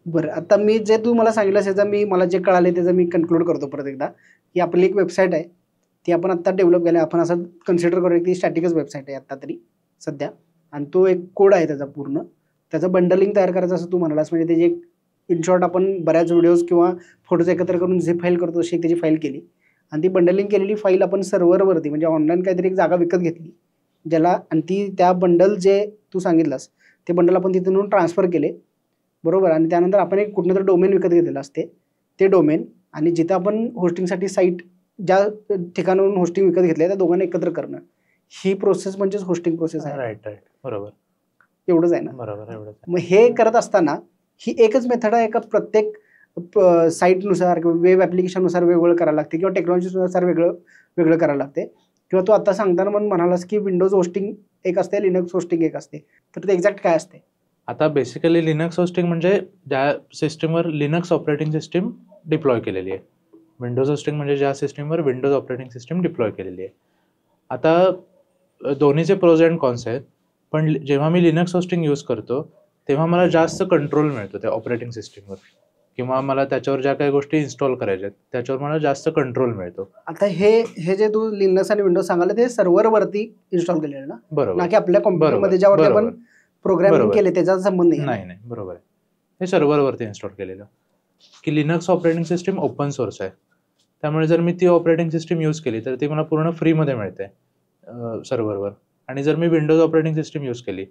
बरं, आता मी जे तू मला सांगितलंस त्याचं मला जे कळाले त्याचं मी कन्क्लूड करतो परत एकदा, की आपली एक वेबसाईट आहे, ती आपण आत्ता डेव्हलप केली. आपण असं कन्सिडर करूया की स्टॅटिकच वेबसाईट आहे आत्ता तरी सध्या, आणि तो एक कोड आहे त्याचा पूर्ण. त्याचं बंडलिंग तयार करायचं असं तू म्हणालास, म्हणजे त्याची एक इन शॉर्ट आपण बऱ्याच व्हिडिओज किंवा फोटोज एकत्र करून जे फाईल करतो तशी त्याची फाईल केली, आणि ती बंडलिंग केलेली फाईल आपण सर्व्हरवरती म्हणजे ऑनलाईन काहीतरी एक जागा विकत घेतली ज्याला, आणि ती त्या बंडल जे तू सांगितलंस ते बंडल आपण तिथून ट्रान्सफर केले, बरोबर. आणि त्यानंतर आपण एक कुठलं तर डोमेन विकत घेतलेलं असते, ते डोमेन आणि जिथं आपण होस्टिंगसाठी साईट ज्या ठिकाणावरून होस्टिंग विकत घेतले त्या दोघांना एकत्र करणं, ही प्रोसेस म्हणजेच होस्टिंग प्रोसेस आहे. राईट, बरोबर. एवढंच आहे ना? बरोबर, एवढंच. मग हे करत असताना ही एकच मेथड आहे का प्रत्येक साईटनुसार किंवा वेब ॲप्लिकेशननुसार वेगवेगळं करायला लागते किंवा टेक्नॉलॉजीनुसार वेगळं करायला लागते? किंवा तू आता सांगताना म्हणालास की विंडोज होस्टिंग एक असते, लिनक्स होस्टिंग एक असते, तर ते एक्झॅक्ट काय असते? आता बेसिकली लिनक्स होस्टिंग म्हणजे ज्या सिस्टीमवर लिनक्स ऑपरेटिंग सिस्टीम डिप्लॉय केलेली आहे. विंडोज होस्टिंग म्हणजे ज्या सिस्टीमवर विंडोज ऑपरेटिंग सिस्टीम डिप्लॉय केलेली आहे. आता दोन्हीचे प्रोज अँड कॉन्स आहेत, पण जेव्हा मी लिनक्स होस्टिंग यूज करतो तेव्हा मला जास्त कंट्रोल मिळतो त्या ऑपरेटिंग सिस्टीमवर, किंवा मला त्याच्यावर ज्या काही गोष्टी इन्स्टॉल करायच्या आहेत त्याच्यावर मला जास्त कंट्रोल मिळतो. आता हे जे तू लिनक्स आणि विंडोज सांगायला ते सर्व्हरवरती इन्स्टॉल केलेलं ना, बरोबर, ना की आपल्या कॉम्प्युटरमध्ये ज्यावरती आपण प्रोग्रामिंग केले त्याचा संबंध नाही, बरोबर आहे. हे सर्व्हरवरती इन्स्टॉल केलेलं, की Linux operating system open source आहे, त्यामुळे जर मी ती ऑपरेटिंग सिस्टीम यूज केली तर ती मला पूर्ण फ्रीमध्ये मिळते सर्व्हरवर. आणि जर मी विंडोज ऑपरेटिंग सिस्टीम यूज केली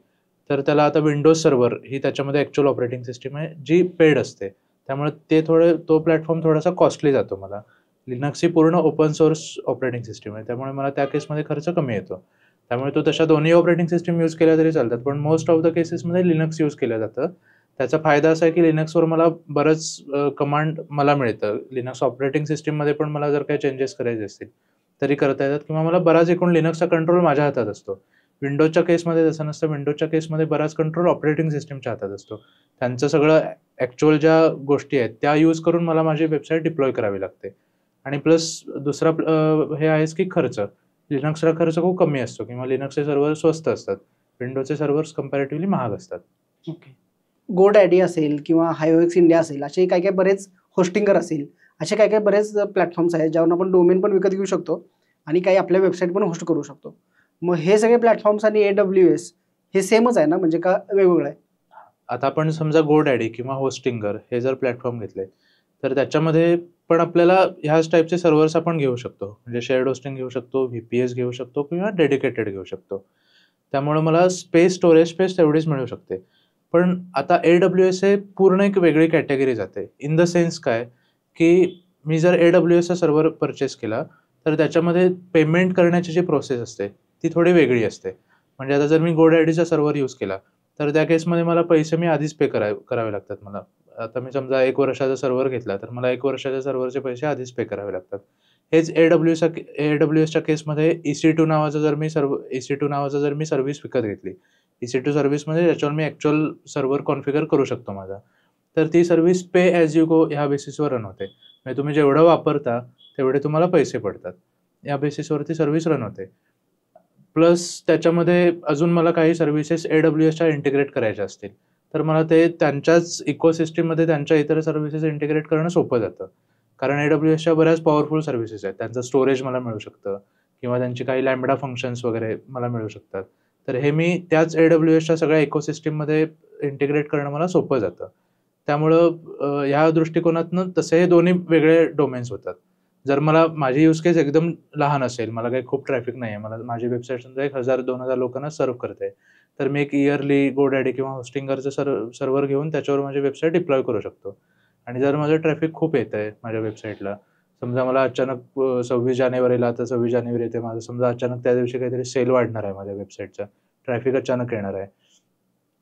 तर त्याला आता विंडोज सर्व्हर ही त्याच्यामध्ये ॲक्च्युअल ऑपरेटिंग सिस्टीम आहे जी पेड असते, त्यामुळे तो प्लॅटफॉर्म थोडासा कॉस्टली जातो मला. लिनक्स ही पूर्ण ओपन सोर्स ऑपरेटिंग सिस्टीम आहे, त्यामुळे मला त्या केसमध्ये खर्च कमी येतो. त्यामुळे तो तशा दोन्ही ऑपरेटिंग सिस्टीम यूज केल्या तरी चालतात, पण मोस्ट ऑफ द केसेसमध्ये लिनक्स यूज केलं जातं. त्याचा फायदा असा आहे की लिनक्सवर मला बरंच कमांड मला मिळतं. लिनक्स ऑपरेटिंग सिस्टीममध्ये पण मला जर काही चेंजेस करायचे असतील तरी करता येतात, किंवा मला बराच एकूण लिनक्सचा कंट्रोल माझ्या हातात असतो. विंडोजच्या केसमध्ये तसं नसतं. विंडोजच्या केसमध्ये बराच कंट्रोल ऑपरेटिंग सिस्टीमच्या हातात असतो. त्यांचं सगळं ॲक्च्युअल ज्या गोष्टी आहेत त्या यूज करून मला माझी वेबसाईट डिप्लॉय करावी लागते. आणि प्लस दुसरा हे आहेच की खर्च. लिनक्सचा खर्च खूप कमी असतो, किंवा लिनक्सचे सर्व्हर स्वस्त असतात. विंडोजचे सर्व्हर्स कंपॅरेटिव्हली महाग असतात. ओके. GoDaddy असेल किंवा हायोएक्स इंडिया असेल, असे काही बरेच होस्टिंगर असेल, असे काही बरेच प्लॅटफॉर्म्स आहेत ज्यावरून आपण डोमेन पण विकत घेऊ शकतो आणि काही आपल्या वेबसाईट पण होस्ट करू शकतो. मग हे सगळे प्लॅटफॉर्म्स आणि AWS हे सेमच आहे ना, म्हणजे का वेगवेगळं आहे? आता आपण समजा GoDaddy किंवा होस्टिंगर हे जर प्लॅटफॉर्म घेतले तर त्याच्यामध्ये पण आपल्याला ह्याच टाईपचे सर्व्हर्स आपण घेऊ शकतो. म्हणजे शेअर्ड होस्टिंग घेऊ शकतो, VPS घेऊ शकतो किंवा डेडिकेटेड घेऊ शकतो. त्यामुळे मला स्टोरेज स्पेस तेवढीच मिळू शकते. पण आता AWS हे पूर्ण एक वेगळी कॅटेगरी जाते. इन द सेन्स काय, की मी जर AWSचा सर्व्हर परचेस केला तर त्याच्यामध्ये पेमेंट करण्याची जी प्रोसेस असते ती थोडी वेगळी असते. म्हणजे आता जर मी GoDaddyचा सर्व्हर यूज केला तर त्या केसमध्ये मला पैसे मी आधीच पे करावे लागतात मला. आता मी समजा 1 वर्षाचा सर्व्हर घेतला तर मला 1 वर्षाच्या सर्व्हरचे पैसे आधीच पे करावे लागतात. हेच AWSच्या केसमध्ये EC2 नावाचं जर मी सर्व्हिस विकत घेतली. EC2 सर्व्हिस म्हणजे ज्याच्यावर मी ॲक्चुअल सर्व्हर कॉन्फिगर करू शकतो माझा. तर ती service pay as you go ह्या बेसिसवर रन होते. म्हणजे तुम्ही जेवढं वापरता तेवढे तुम्हाला पैसे पडतात. या बेसिसवरती सर्व्हिस रन होते. प्लस त्याच्यामध्ये अजून मला काही सर्व्हिसेस AWSच्या इंटिग्रेट करायच्या असतील, तर मला ते त्यांच्याच इकोसिस्टममध्ये त्यांच्या इतर सर्व्हिसेस इंटिग्रेट करणं सोपं जातं. कारण AWSच्या बऱ्याच पॉवरफुल सर्व्हिसेस आहेत. त्यांचं स्टोरेज मला मिळू शकतं किंवा त्यांची काही लॅम्बडा फंक्शन्स वगैरे मला मिळू शकतात. तर हे मी त्याच AWSच्या सगळ्या इकोसिस्टममध्ये इंटिग्रेट करणं मला सोपं जातं. त्यामुळं ह्या दृष्टिकोनातनं तसे हे दोन्ही वेगळे डोमेन्स होतात. जर मला माझी यूज केस एकदम लहान असेल, मला काही खूप ट्रॅफिक नाही आहे, मला माझी वेबसाईट समजा 1000-2000 लोकांना सर्व्ह करते, तर मी एक इयरली GoDaddy किंवा होस्टिंगरचं सर्व्हर घेऊन त्याच्यावर माझी वेबसाईट डिप्लॉय करू शकतो. आणि जर माझं ट्रॅफिक खूप येतंय माझ्या वेबसाईटला, समजा मला अचानक 26 जानेवारीला आता 26 जानेवारी येते, माझं समजा अचानक त्या दिवशी काहीतरी सेल वाढणार आहे माझ्या वेबसाईटचा, ट्रॅफिक अचानक येणार आहे.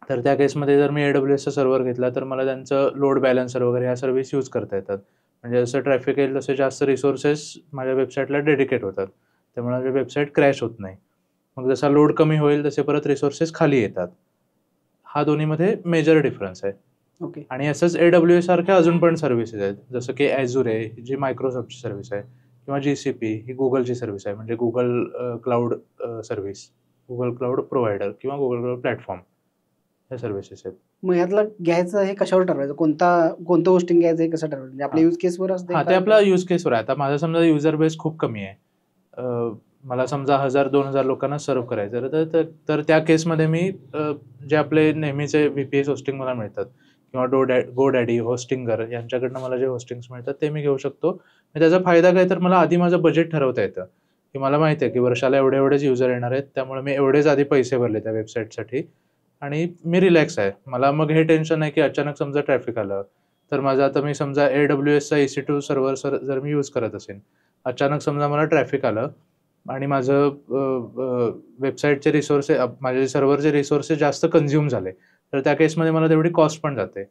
तर त्या केसमध्ये जर मी AWSचा सर्व्हर घेतला तर मला त्यांचं लोड बॅलन्सर वगैरे ह्या सर्व्हिस यूज करता येतात. म्हणजे जसं ट्रॅफिक येईल तसे जास्त रिसोर्सेस माझ्या वेबसाईटला डेडिकेट होतात. त्यामुळे माझी वेबसाईट क्रॅश होत नाही. मग जसा लोड कमी होईल तसे परत रिसोर्सेस खाली येतात. हा दोन्हीमध्ये मेजर डिफरन्स आहे. ओके. आणि असंच AWS सारख्या अजून पण सर्व्हिसेस आहेत. जसं की Azure आहे, जी Microsoftची सर्व्हिस आहे किंवा GCP ही Googleची सर्व्हिस आहे. म्हणजे Google cloud service, Google cloud provider किंवा Google क्लाउड प्लॅटफॉर्म ह्या सर्व्हिसेस आहेत. मग ह्यातलं घ्यायचं हे कशावर ठरवायचं? कोणतं होस्टिंग घ्यायचं हे कसं ठरवायचं? म्हणजे आपल्या यूज केसवर असते ते आपल्या यूज केसवर आहे. आता माझा समजा युजर बेस खूप कमी आहे. मला समजा 1000-2000 लोकांना सर्व्ह करायचं आहे, तर त्या केसमध्ये मी जे आपले नेहमीचे VPS होस्टिंग मला मिळतात किंवा GoDaddy, होस्टिंगर यांच्याकडनं मला जे होस्टिंग्स मिळतात ते मी घेऊ शकतो. त्याचा फायदा काय, तर मला आधी माझं बजेट ठरवता येतं, की मला माहिती आहे की वर्षाला एवढेच युजर येणार आहेत, त्यामुळे मी एवढेच आधी पैसे भरले त्या वेबसाईटसाठी आणि मी रिलॅक्स आहे. मला मग हे टेन्शन आहे की अचानक समजा ट्रॅफिक आलं, तर माझं आता मी समजा AWSचा EC2 सर्व्हर जर मी यूज करत असेन, अचानक समजा मला ट्रॅफिक आलं आणि माझं वेबसाईटचे रिसोर्सेस, माझे सर्व्हरचे रिसोर्सेस जास्त कन्झ्युम झाले, तर त्या केसमध्ये मला तेवढी कॉस्ट पण जाते.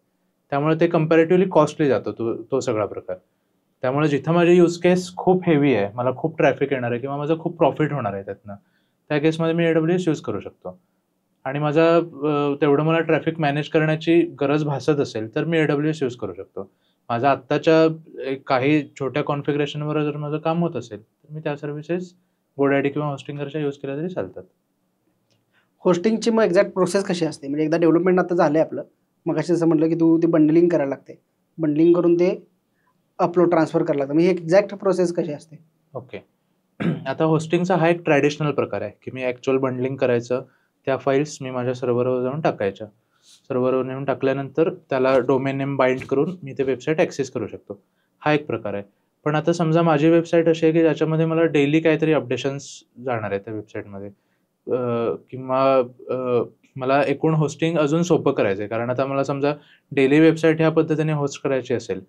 त्यामुळे ते कंपॅरेटिव्हली कॉस्टली जातो तो सगळा प्रकार. त्यामुळे जिथं माझी यूज केस खूप हेवी आहे, मला खूप ट्रॅफिक येणार आहे किंवा माझं खूप प्रॉफिट होणार आहे त्यातनं, त्या केसमध्ये मी AWS यूज करू शकतो. आणि तेवढं मला ट्रॅफिक मॅनेज करण्याची गरज भासत असेल, तर मी AWS यूज करू शकतो. माझं आत्ताच्या काही छोट्या कॉन्फिगरेशनवर जर माझं काम होत असेल, तर मी त्या सर्व्हिसेस GoDaddy किंवा होस्टिंगरच्या यूज केल्या तरी चालतात. होस्टिंगची मग एक्झॅक्ट प्रोसेस कशी असते? म्हणजे एकदा डेव्हलपमेंट आता झालं आहे आपलं, मग जसं म्हटलं की तू ते बंडलिंग करायला लागते, बंडलिंग करून ते अपलोड ट्रान्सफर करायला लागतं. म्हणजे एक्झॅक्ट प्रोसेस कशी असते? ओके. आता होस्टिंगचा हा एक ट्रॅडिशनल प्रकार आहे, की मी ॲक्च्युअल बंडलिंग करायचं, त्या फाईल्स मी माझ्या सर्व्हरवर जाऊन टाकायच्या. सर्व्हरवर नेऊन टाकल्यानंतर त्याला डोमेन नेम बाइंड करून मी ते वेबसाईट ॲक्सेस करू शकतो. हा एक प्रकार आहे. पण आता समजा माझी वेबसाईट अशी आहे की ज्याच्यामध्ये मला डेली काहीतरी अपडेशन्स जाणार आहेत त्या वेबसाईटमध्ये, किंवा मला एकूण होस्टिंग अजून सोपं करायचं आहे. कारण आता मला समजा डेली वेबसाईट ह्या पद्धतीने होस्ट करायची असेल,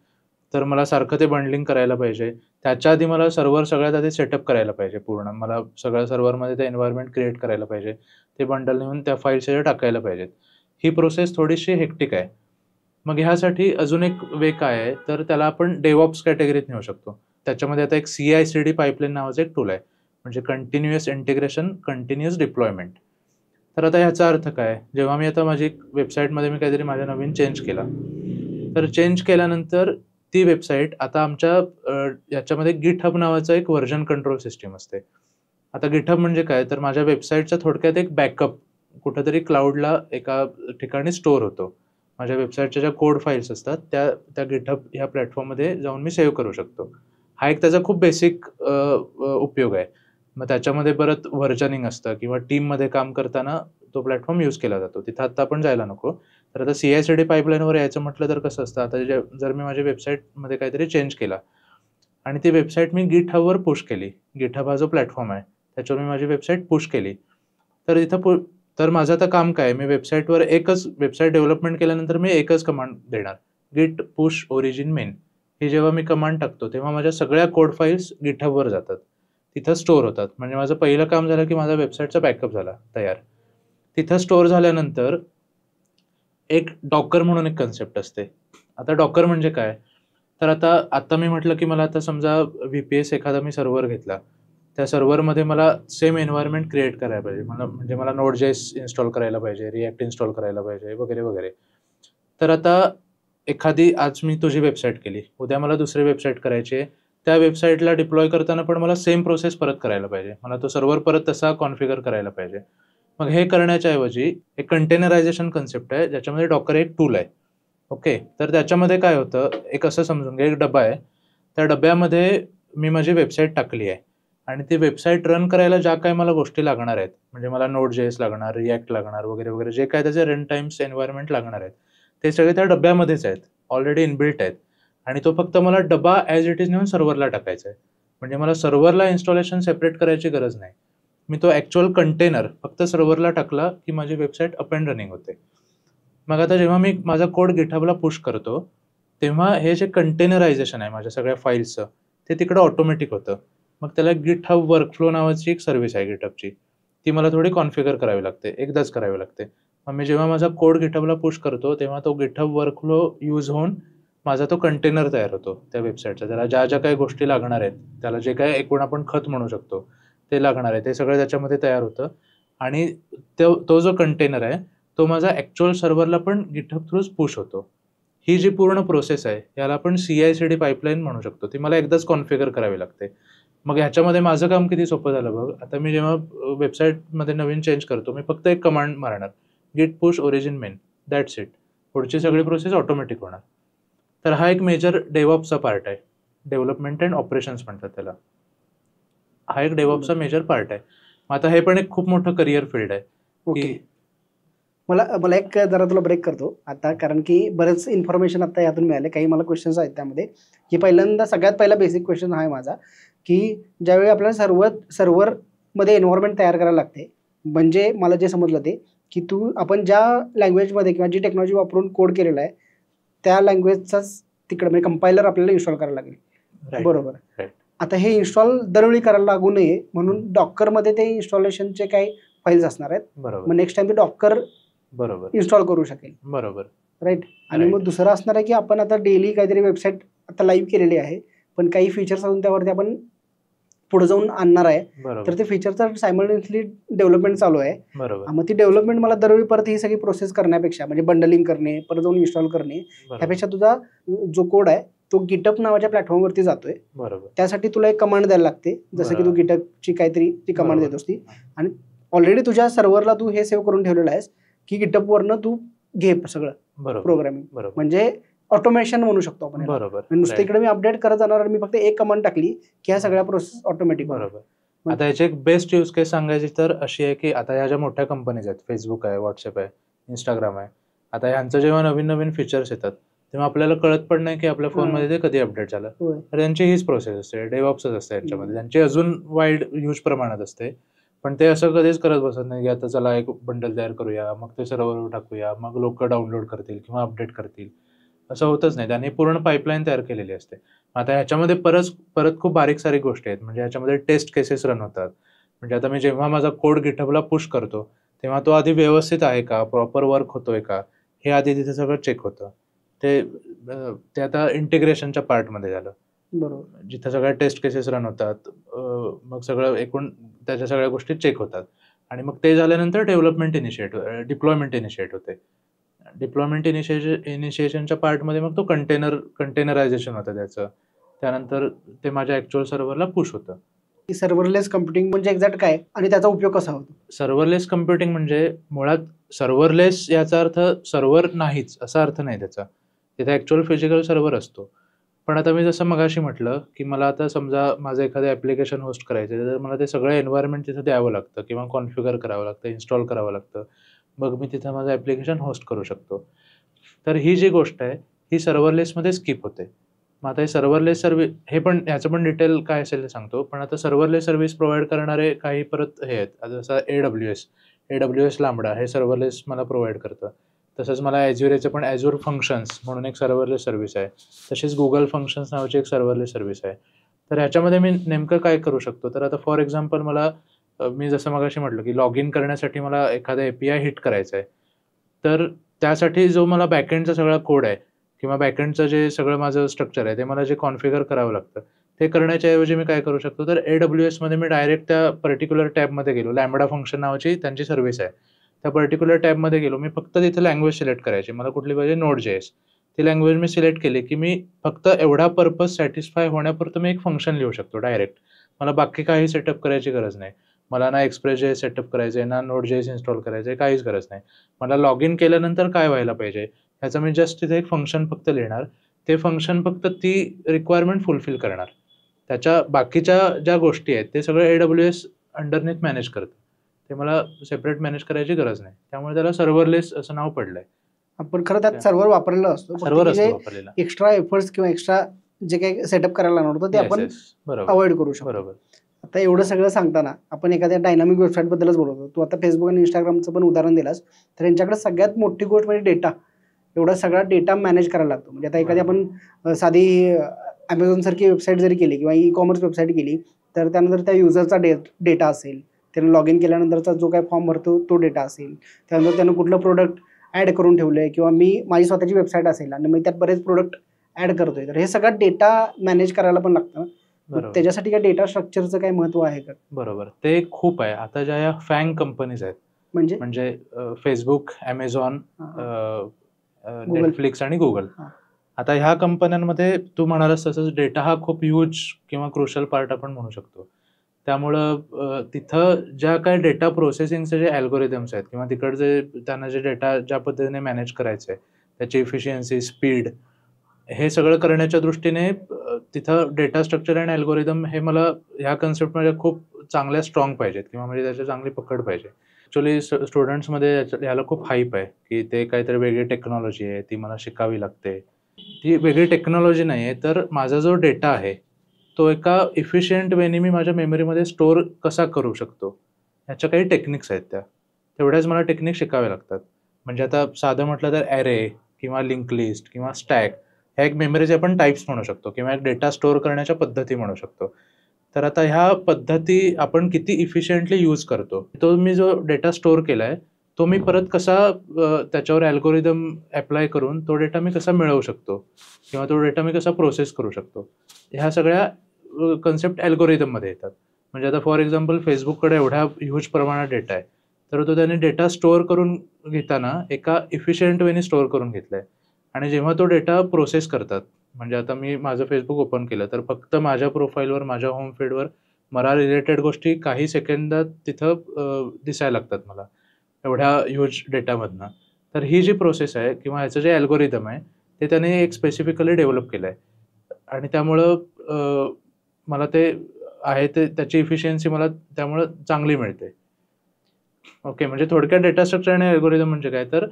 तर मला सारखं ते बंडलिंग करायला पाहिजे. त्याच्या आधी मला सर्व्हर सगळ्यात आधी सेटअप करायला पाहिजे पूर्ण. मला सगळ्या सर्व्हरमध्ये ते एन्व्हायर्नमेंट क्रिएट करायला पाहिजे. ते बंडल नेऊन त्या फाईल्स त्याच्यात टाकायला पाहिजेत. ही प्रोसेस थोडीशी हेक्टिक आहे. मग ह्यासाठी अजून एक वे काय आहे, तर त्याला आपण DevOps कॅटेगरीत नेऊ शकतो. त्याच्यामध्ये आता एक CI/CD पाईपलाईन नावाचं एक टूल आहे. म्हणजे कंटिन्युअस इंटिग्रेशन, कंटिन्युअस डिप्लॉयमेंट. तर आता ह्याचा अर्थ काय? जेव्हा मी आता माझी वेबसाईटमध्ये मी काहीतरी माझ्या नवीन चेंज केला, तर चेंज केल्यानंतर ती वेबसाईट आता आमच्या याच्यामध्ये GitHub नावाचं एक व्हर्जन कंट्रोल सिस्टम असते. आता GitHub म्हणजे काय, तर माझ्या वेबसाईटचा थोडक्यात एक बॅकअप कुठेतरी क्लाउडला एका ठिकाणी स्टोअर होतो. माझ्या वेबसाईटच्या ज्या कोड फाईल्स असतात त्या GitHub ह्या प्लॅटफॉर्ममध्ये जाऊन मी सेव्ह करू शकतो. हा एक त्याचा खूप बेसिक उपयोग आहे. मग त्याच्यामध्ये परत व्हर्जनिंग असतं किंवा टीममध्ये काम करताना तो प्लॅटफॉर्म यूज केला जातो. तिथं आत्ता आपण जायला नको. तर आता CI/CD पाईपलाईनवर यायचं म्हटलं तर कसं असतं, आता जर मी माझ्या वेबसाईटमध्ये काहीतरी चेंज केला आणि ती वेबसाईट मी GitHubवर पुश केली. GitHub हा जो प्लॅटफॉर्म आहे, त्याच्यावर मी माझी वेबसाईट पुश केली. तर तर माझं आता काम काय आहे, मी वेबसाईट डेव्हलपमेंट केल्यानंतर मी एकच कमांड देणार, git push origin main. ही जेव्हा मी कमांड टाकतो तेव्हा माझ्या सगळ्या कोड फाईल्स गिटहबवर जातात, तिथं स्टोअर होतात. म्हणजे माझं पहिलं काम झालं की माझा वेबसाईटचा बॅकअप झाला तयार. तिथं स्टोअर झाल्यानंतर एक डॉकर म्हणून एक कन्सेप्ट असते. आता डॉकर म्हणजे काय, तर आता मी म्हटलं की मला आता समजा VPS एखादा मी सर्व्हर घेतला, त्या सर्व्हरमध्ये मला सेम एन्व्हायरमेंट क्रिएट करायला पाहिजे. म्हणजे मला Node.js इन्स्टॉल करायला पाहिजे, React इन्स्टॉल करायला पाहिजे वगैरे वगैरे. तर आता एखादी आज मी तुझी वेबसाईट केली, उद्या मला दुसरी वेबसाईट करायची आहे. त्या वेबसाईटला डिप्लॉय करताना पण मला सेम प्रोसेस परत करायला पाहिजे. मला तो सर्व्हर परत तसा कॉन्फिगर करायला पाहिजे. मग हे करण्याच्या ऐवजी एक कंटेनरायझेशन कन्सेप्ट आहे, ज्याच्यामध्ये डॉकर एक टूल आहे. ओके, तर त्याच्यामध्ये काय होतं, एक असं समजून घ्या, एक डबा आहे. त्या डब्यामध्ये मी माझी वेबसाईट टाकली आहे आणि ती वेबसाईट रन करायला ज्या काही मला गोष्टी लागणार आहेत, म्हणजे मला Node.js लागणार, React लागणार वगैरे वगैरे, जे काय त्याचे रन टाइम्स एन्व्हायरमेंट लागणार आहेत, ते सगळे त्या डब्यामध्येच आहेत, ऑलरेडी इनबिल्ट आहेत. आणि तो फक्त मला डबा ॲज इट इज नेऊन सर्व्हरला टाकायचा आहे. म्हणजे मला सर्व्हरला इन्स्टॉलेशन सेपरेट करायची गरज नाही. मी तो ॲक्च्युअल कंटेनर फक्त सर्व्हरला टाकला की माझी वेबसाईट अप अँड रनिंग होते. मग आता जेव्हा मी माझा कोड गिटहबला पुश करतो, तेव्हा हे जे कंटेनरायझेशन आहे माझ्या सगळ्या फाईल्सचं, ते तिकडं ऑटोमॅटिक होतं. मग त्याला गिटहब वर्कफ्लो नावाची एक सर्व्हिस आहे गिटहबची. ती मला थोडी कॉन्फिगर करावी लागते, एकदाच करावी लागते. मग मी जेव्हा माझा कोड गिटहबला पुश करतो, तेव्हा तो गिटहब वर्कफ्लो यूज होऊन माझा तो कंटेनर तयार होतो त्या वेबसाईटचा. त्याला ज्या काही गोष्टी लागणार आहेत, त्याला जे काही एकूण आपण खत म्हणू शकतो ते लागणार आहे, ते सगळं त्याच्यामध्ये तयार होतं. आणि तो जो कंटेनर आहे तो माझा ॲक्च्युअल सर्व्हरला पण गिटहब थ्रूच पुश होतो. ही जी पूर्ण प्रोसेस आहे याला आपण CI/CD पाईपलाईन म्हणू शकतो. ती मला एकदाच कॉन्फिगर करावी लागते. मग ह्याच्यामध्ये माझं काम किती सोपं झालं बघ. आता मी जेव्हा वेबसाईटमध्ये नवीन चेंज करतो, मी फक्त एक कमांड मारणार, गिट push origin main, that's it. पुढची सगळी प्रोसेस ऑटोमॅटिक होणार. तर हा एक मेजर डेव्हऑप्सचा पार्ट आहे. डेव्हलपमेंट अँड ऑपरेशन्स म्हणतात त्याला. हा एक डेव्हऑप्सचा मेजर पार्ट आहे. आता हे पण एक खूप मोठं करिअर फील्ड आहे. ओके, मला एक जरा तुला ब्रेक करतो आता, कारण की बरेच इन्फॉर्मेशन आता यातून मिळाले. काही मला क्वेश्चन्स आहेत त्यामध्ये, की पहिल्यांदा सगळ्यात पहिला बेसिक क्वेश्चन आहे माझा, की ज्यावेळी आपल्याला सर्व्हरमध्ये एन्व्हायरमेंट तयार करायला लागते, म्हणजे मला जे समजलं ते, की आपण ज्या लँग्वेजमध्ये किंवा जी टेक्नॉलॉजी वापरून कोड केलेला आहे त्या लँग्वेजचाच तिकडे म्हणजे कंपायलर आपल्याला इन्स्टॉल करायला लागेल. बरोबर. आता हे इन्स्टॉल दरवेळी करायला लागू नये म्हणून डॉकरमध्ये ते इन्स्टॉलेशनचे काही फाईल्स असणार आहेत. बरोबर. मग नेक्स्ट टाइम ते डॉकर बरोबर इन्स्टॉल करू शकेल. बरोबर. राईट. आणि मग दुसरं असणार आहे की आपण आता डेली काहीतरी वेबसाईट आता लाईव्ह केलेली आहे, पण काही फीचर्स अजून त्यावरती आपण पुढे जाऊन आणणार आहे. तर ते फीचरचा सायमल्टेनियसली डेव्हलपमेंट चालू आहे. बरोबर. मग ती डेव्हलपमेंट मला दरवेळी परत ही सगळी प्रोसेस करण्यापेक्षा, म्हणजे बंडलिंग करणे, परत जाऊन इन्स्टॉल करणे, त्यापेक्षा तुझा जो कोड आहे तो गिटअप नावाच्या प्लॅटफॉर्मवरती जातोय. बरोबर. त्यासाठी तुला एक कमांड द्यायला लागते, जसं की तू गिटअपची काहीतरी ती कमांड देतोस ती, आणि ऑलरेडी तुझ्या सर्व्हरला तू हे सेव्ह करून ठेवलेलं आहेस की गिटअपवरनं तू घे सगळं प्रोग्रामिंग. म्हणजे ऑटोमेशन म्हणू शकतो आपण. बरोबर. नुसतं इकडे मी अपडेट करत जाणार आणि मी फक्त एक कमांड टाकली की ह्या सगळ्या प्रोसेस ऑटोमॅटिक. बरोबर. आता याची एक बेस्ट यूज केस सांगायची तर अशी आहे की आता ह्या ज्या मोठ्या कंपनीज आहेत, फेसबुक आहे, व्हॉट्सअप आहे, इंस्टाग्राम आहे, आता ह्यांचं जेव्हा नवीन नवीन फीचर्स येतात तेव्हा आपल्याला कळत पण नाही की आपल्या फोनमध्ये ते कधी अपडेट झालं. तर त्यांची हीच प्रोसेस असते, डेव्हऑप्सच असते याच्यामध्ये. त्यांची अजून वाईड ह्यूज प्रमाणात असते, पण ते असं कधीच करत बसत नाही की आता चला एक बंडल तयार करूया, मग ते सर्व्हरवर टाकूया, मग लोक डाउनलोड करतील किंवा अपडेट करतील. असं होतच नाही. त्यांनी पूर्ण पाईपलाईन तयार केलेली असते. आता ह्याच्यामध्ये परत खूप बारीक सारीक गोष्टी आहेत. म्हणजे ह्याच्यामध्ये टेस्ट केसेस रन होतात. म्हणजे आता मी जेव्हा माझा कोड गिटहबला पुश करतो तेव्हा तो आधी व्यवस्थित आहे का, प्रॉपर वर्क होतोय का, हे आधी तिथे सगळं चेक होतं. ते आता इंटिग्रेशनच्या पार्टमध्ये झालं. बरोबर. जिथं सगळ्या टेस्ट केसेस रन होतात, मग सगळं एकूण त्याच्या सगळ्या गोष्टी चेक होतात. आणि मग ते झाल्यानंतर डिप्लॉयमेंट इनिशिएट होते. डिप्लॉयमेंट इनिशिएशनच्या पार्टमध्ये मग तो कंटेनरायझेशन होतं त्याचं. त्यानंतर ते माझ्या ॲक्च्युअल सर्व्हरला पुश होतं. सर्व्हरलेस कम्प्युटिंग म्हणजे एक्झॅक्ट काय आणि त्याचा उपयोग कसा होतो? सर्व्हरलेस कम्प्युटिंग म्हणजे मुळात सर्व्हरलेस याचा अर्थ सर्व्हर नाहीच असा अर्थ नाही त्याचा. तिथे ॲक्च्युअल फिजिकल सर्व्हर असतो. पण आता मी जसं मगाशी म्हटलं की मला आता समजा माझं एखादं ॲप्लिकेशन होस्ट करायचं आहे, तर मला ते सगळं एन्व्हायरमेंट तिथं द्यावं लागतं किंवा कॉन्फिगर करावं लागतं, इन्स्टॉल करावं लागतं. मग मी तिथं माझं ॲप्लिकेशन होस्ट करू शकतो. तर ही जी गोष्ट आहे ही सर्व्हरलेसमध्ये स्किप होते. मग आता हे सर्व्हरलेस हे पण ह्याचं पण डिटेल काय असेल ते सांगतो. पण आता सर्व्हरलेस सर्व्हिस प्रोव्हाइड करणारे काही परत हे आहेत. आता जसं AWS लांबडा हे सर्व्हरलेस मला प्रोव्हाइड करतं. तसंच मला ॲज्युरेचं पण ॲज्युर फंक्शन्स म्हणून एक सर्व्हरलेस सर्व्हिस आहे. तशीच गुगल फंक्शन्स नावाची एक सर्व्हरलेस सर्व्हिस आहे. तर ह्याच्यामध्ये मी नेमकं काय करू शकतो, तर आता फॉर एक्झाम्पल मला मी जसं मगाशी म्हटलं की लॉग इन करण्यासाठी मला एखादा API हिट करायचा आहे. तर त्यासाठी जो मला बॅकएंडचा सगळा कोड आहे किंवा बॅकएंडचं जे सगळं माझं स्ट्रक्चर आहे ते मला जे कॉन्फिगर करावं लागतं, ते करण्याच्या ऐवजी मी काय करू शकतो, तर AWSमध्ये मी डायरेक्ट त्या पर्टिक्युलर टॅबमध्ये गेलो. लॅम्बडा फंक्शन नावाची त्यांची सर्व्हिस आहे. त्या पर्टिक्युलर टॅबमध्ये गेलो. मी फक्त तिथे लँग्वेज सिलेक्ट करायची. मला कुठली पाहिजे, Node.js. ती लँग्वेज मी सिलेक्ट केली, की मी फक्त एवढा पर्पज सॅटिस्फाय होण्यापुरतं मी एक फंक्शन लिहू शकतो डायरेक्ट. मला बाकी काही सेटअप करायची गरज नाही. मला ना Express.js सेटअप करायचं आहे, ना Node.js इन्स्टॉल करायचं आहे, काहीच गरज नाही. मला लॉग इन केल्यानंतर काय व्हायला पाहिजे, ह्याचं मी जस्ट तिथे एक फंक्शन फक्त लिहिणार. ते फंक्शन फक्त ती रिक्वायरमेंट फुलफिल करणार. त्याच्या बाकीच्या ज्या गोष्टी आहेत, ते सगळं AWS अंडरनेथ मॅनेज करतं. ते मला सेपरेट मॅनेज करायची गरज नाही. त्यामुळे त्याला सर्व्हरलेस असं नाव पडलंय. आपण खरं त्यात सर्व्हर वापरलेला असतो. सर्व्हर असतो वापरलेला. एक्स्ट्रा एफर्ट्स किंवा एक्स्ट्रा जे काही सेटअप करायला लागणार होतं ते आपण बरोबर अवॉइड करू शकतो. बरोबर. आता एवढं सगळं सांगताना आपण एखाद्या डायनामिक वेबसाईटबद्दलच बोलतो. तू आता फेसबुक आणि इंस्टाग्रामचं पण उदाहरण दिलास. तर यांच्याकडे सगळ्यात मोठी गोष्ट म्हणजे डेटा. एवढा सगळा डेटा मॅनेज करायला लागतो. म्हणजे आता एखादी आपण साधी Amazon सारखी वेबसाईट जरी केली किंवा ई-कॉमर्स वेबसाईट केली, तर त्यानंतर त्या युजरचा डेटा असेल, त्यानं लॉग इन केल्यानंतरचा जो काही फॉर्म भरतो तो डेटा असेल, त्यानंतर त्यानं कुठलं प्रोडक्ट ॲड करून ठेवलं आहे किंवा मी माझी स्वतःची वेबसाईट असेल आणि मी त्यात बरेच प्रोडक्ट ॲड करतोय, तर हे सगळा डेटा मॅनेज करायला पण लागतं. त्याच्यासाठी काय डेटा स्ट्रक्चरचं काय महत्व आहे का? बरोबर, ते खूप आहे. आता ज्या या फॅंग कंपनीज आहेत, म्हणजे फेसबुक, Amazon, नेटफ्लिक्स आणि गुगल. आता ह्या कंपन्यांमध्ये तू म्हणालास तसंच डेटा हा खूप ह्यूज किंवा क्रुशल पार्ट आपण म्हणू शकतो. त्यामुळं तिथं ज्या काही डेटा प्रोसेसिंगचे जे अल्गोरिदम्स आहेत किंवा तिकडचे त्यांना जे डेटा ज्या पद्धतीने मॅनेज करायचं आहे, त्याची इफिशियन्सी, स्पीड, हे सगळं करण्याच्या दृष्टीने तिथं डेटा स्ट्रक्चर आणि अल्गोरिदम हे मला ह्या कन्सेप्टमध्ये खूप चांगल्या स्ट्रॉंग पाहिजेत किंवा म्हणजे त्याची चांगली पकड पाहिजे. ॲक्च्युली स्टुडंट्समध्ये ह्याला खूप हाईप आहे की ते काहीतरी वेगळी टेक्नॉलॉजी आहे, ती मला शिकावी लागते. ती वेगळी टेक्नॉलॉजी नाही आहे, तर माझा जो डेटा आहे तो एका इफिशियंट वेने मी माझ्या मेमरीमध्ये स्टोअर कसा करू शकतो, ह्याच्या काही टेक्निक्स आहेत. तेवढ्याच मला टेक्निक शिकाव्या लागतात. म्हणजे आता साधं म्हटलं तर ॲरे किंवा लिंक लिस्ट किंवा स्टॅक ह्या एक मेमरीचे आपण टाईप्स म्हणू शकतो किंवा एक डेटा स्टोअर करण्याच्या पद्धती म्हणू शकतो. तर आता ह्या पद्धती आपण किती इफिशियंटली यूज करतो, तो मी जो डेटा स्टोअर केला आहे तो मी परत कसा त्याच्यावर अल्गोरिदम अप्लाय करून तो डेटा मी कसा मिळवू शकतो किंवा तो डेटा मी कसा प्रोसेस करू शकतो, ह्या सगळ्या कन्सेप्ट अल्गोरिदममध्ये येतात. म्हणजे आता फॉर एक्झाम्पल फेसबुककडे एवढ्या ह्यूज प्रमाणात डेटा आहे, तर तो त्याने डेटा स्टोअर करून घेताना एका इफिशियंट वेने स्टोअर करून घेतला आहे. आणि जेव्हा तो डेटा प्रोसेस करतात, म्हणजे आता मी माझं फेसबुक ओपन केलं तर फक्त माझ्या प्रोफाईलवर, माझ्या होम फीडवर मला रिलेटेड गोष्टी काही सेकंदात तिथं दिसायला लागतात मला एवढ्या ह्यूज डेटामधनं. तर ही जी प्रोसेस आहे किंवा ह्याचं जे अल्गोरिदम आहे ते त्याने एक स्पेसिफिकली डेव्हलप केलं आहे आणि त्यामुळं मला ते आहे ते त्याची इफिशियन्सी मला त्यामुळं चांगली मिळते. ओके, म्हणजे थोडक्यात डेटा स्ट्रक्चर आणि अल्गोरिदम म्हणजे काय, तर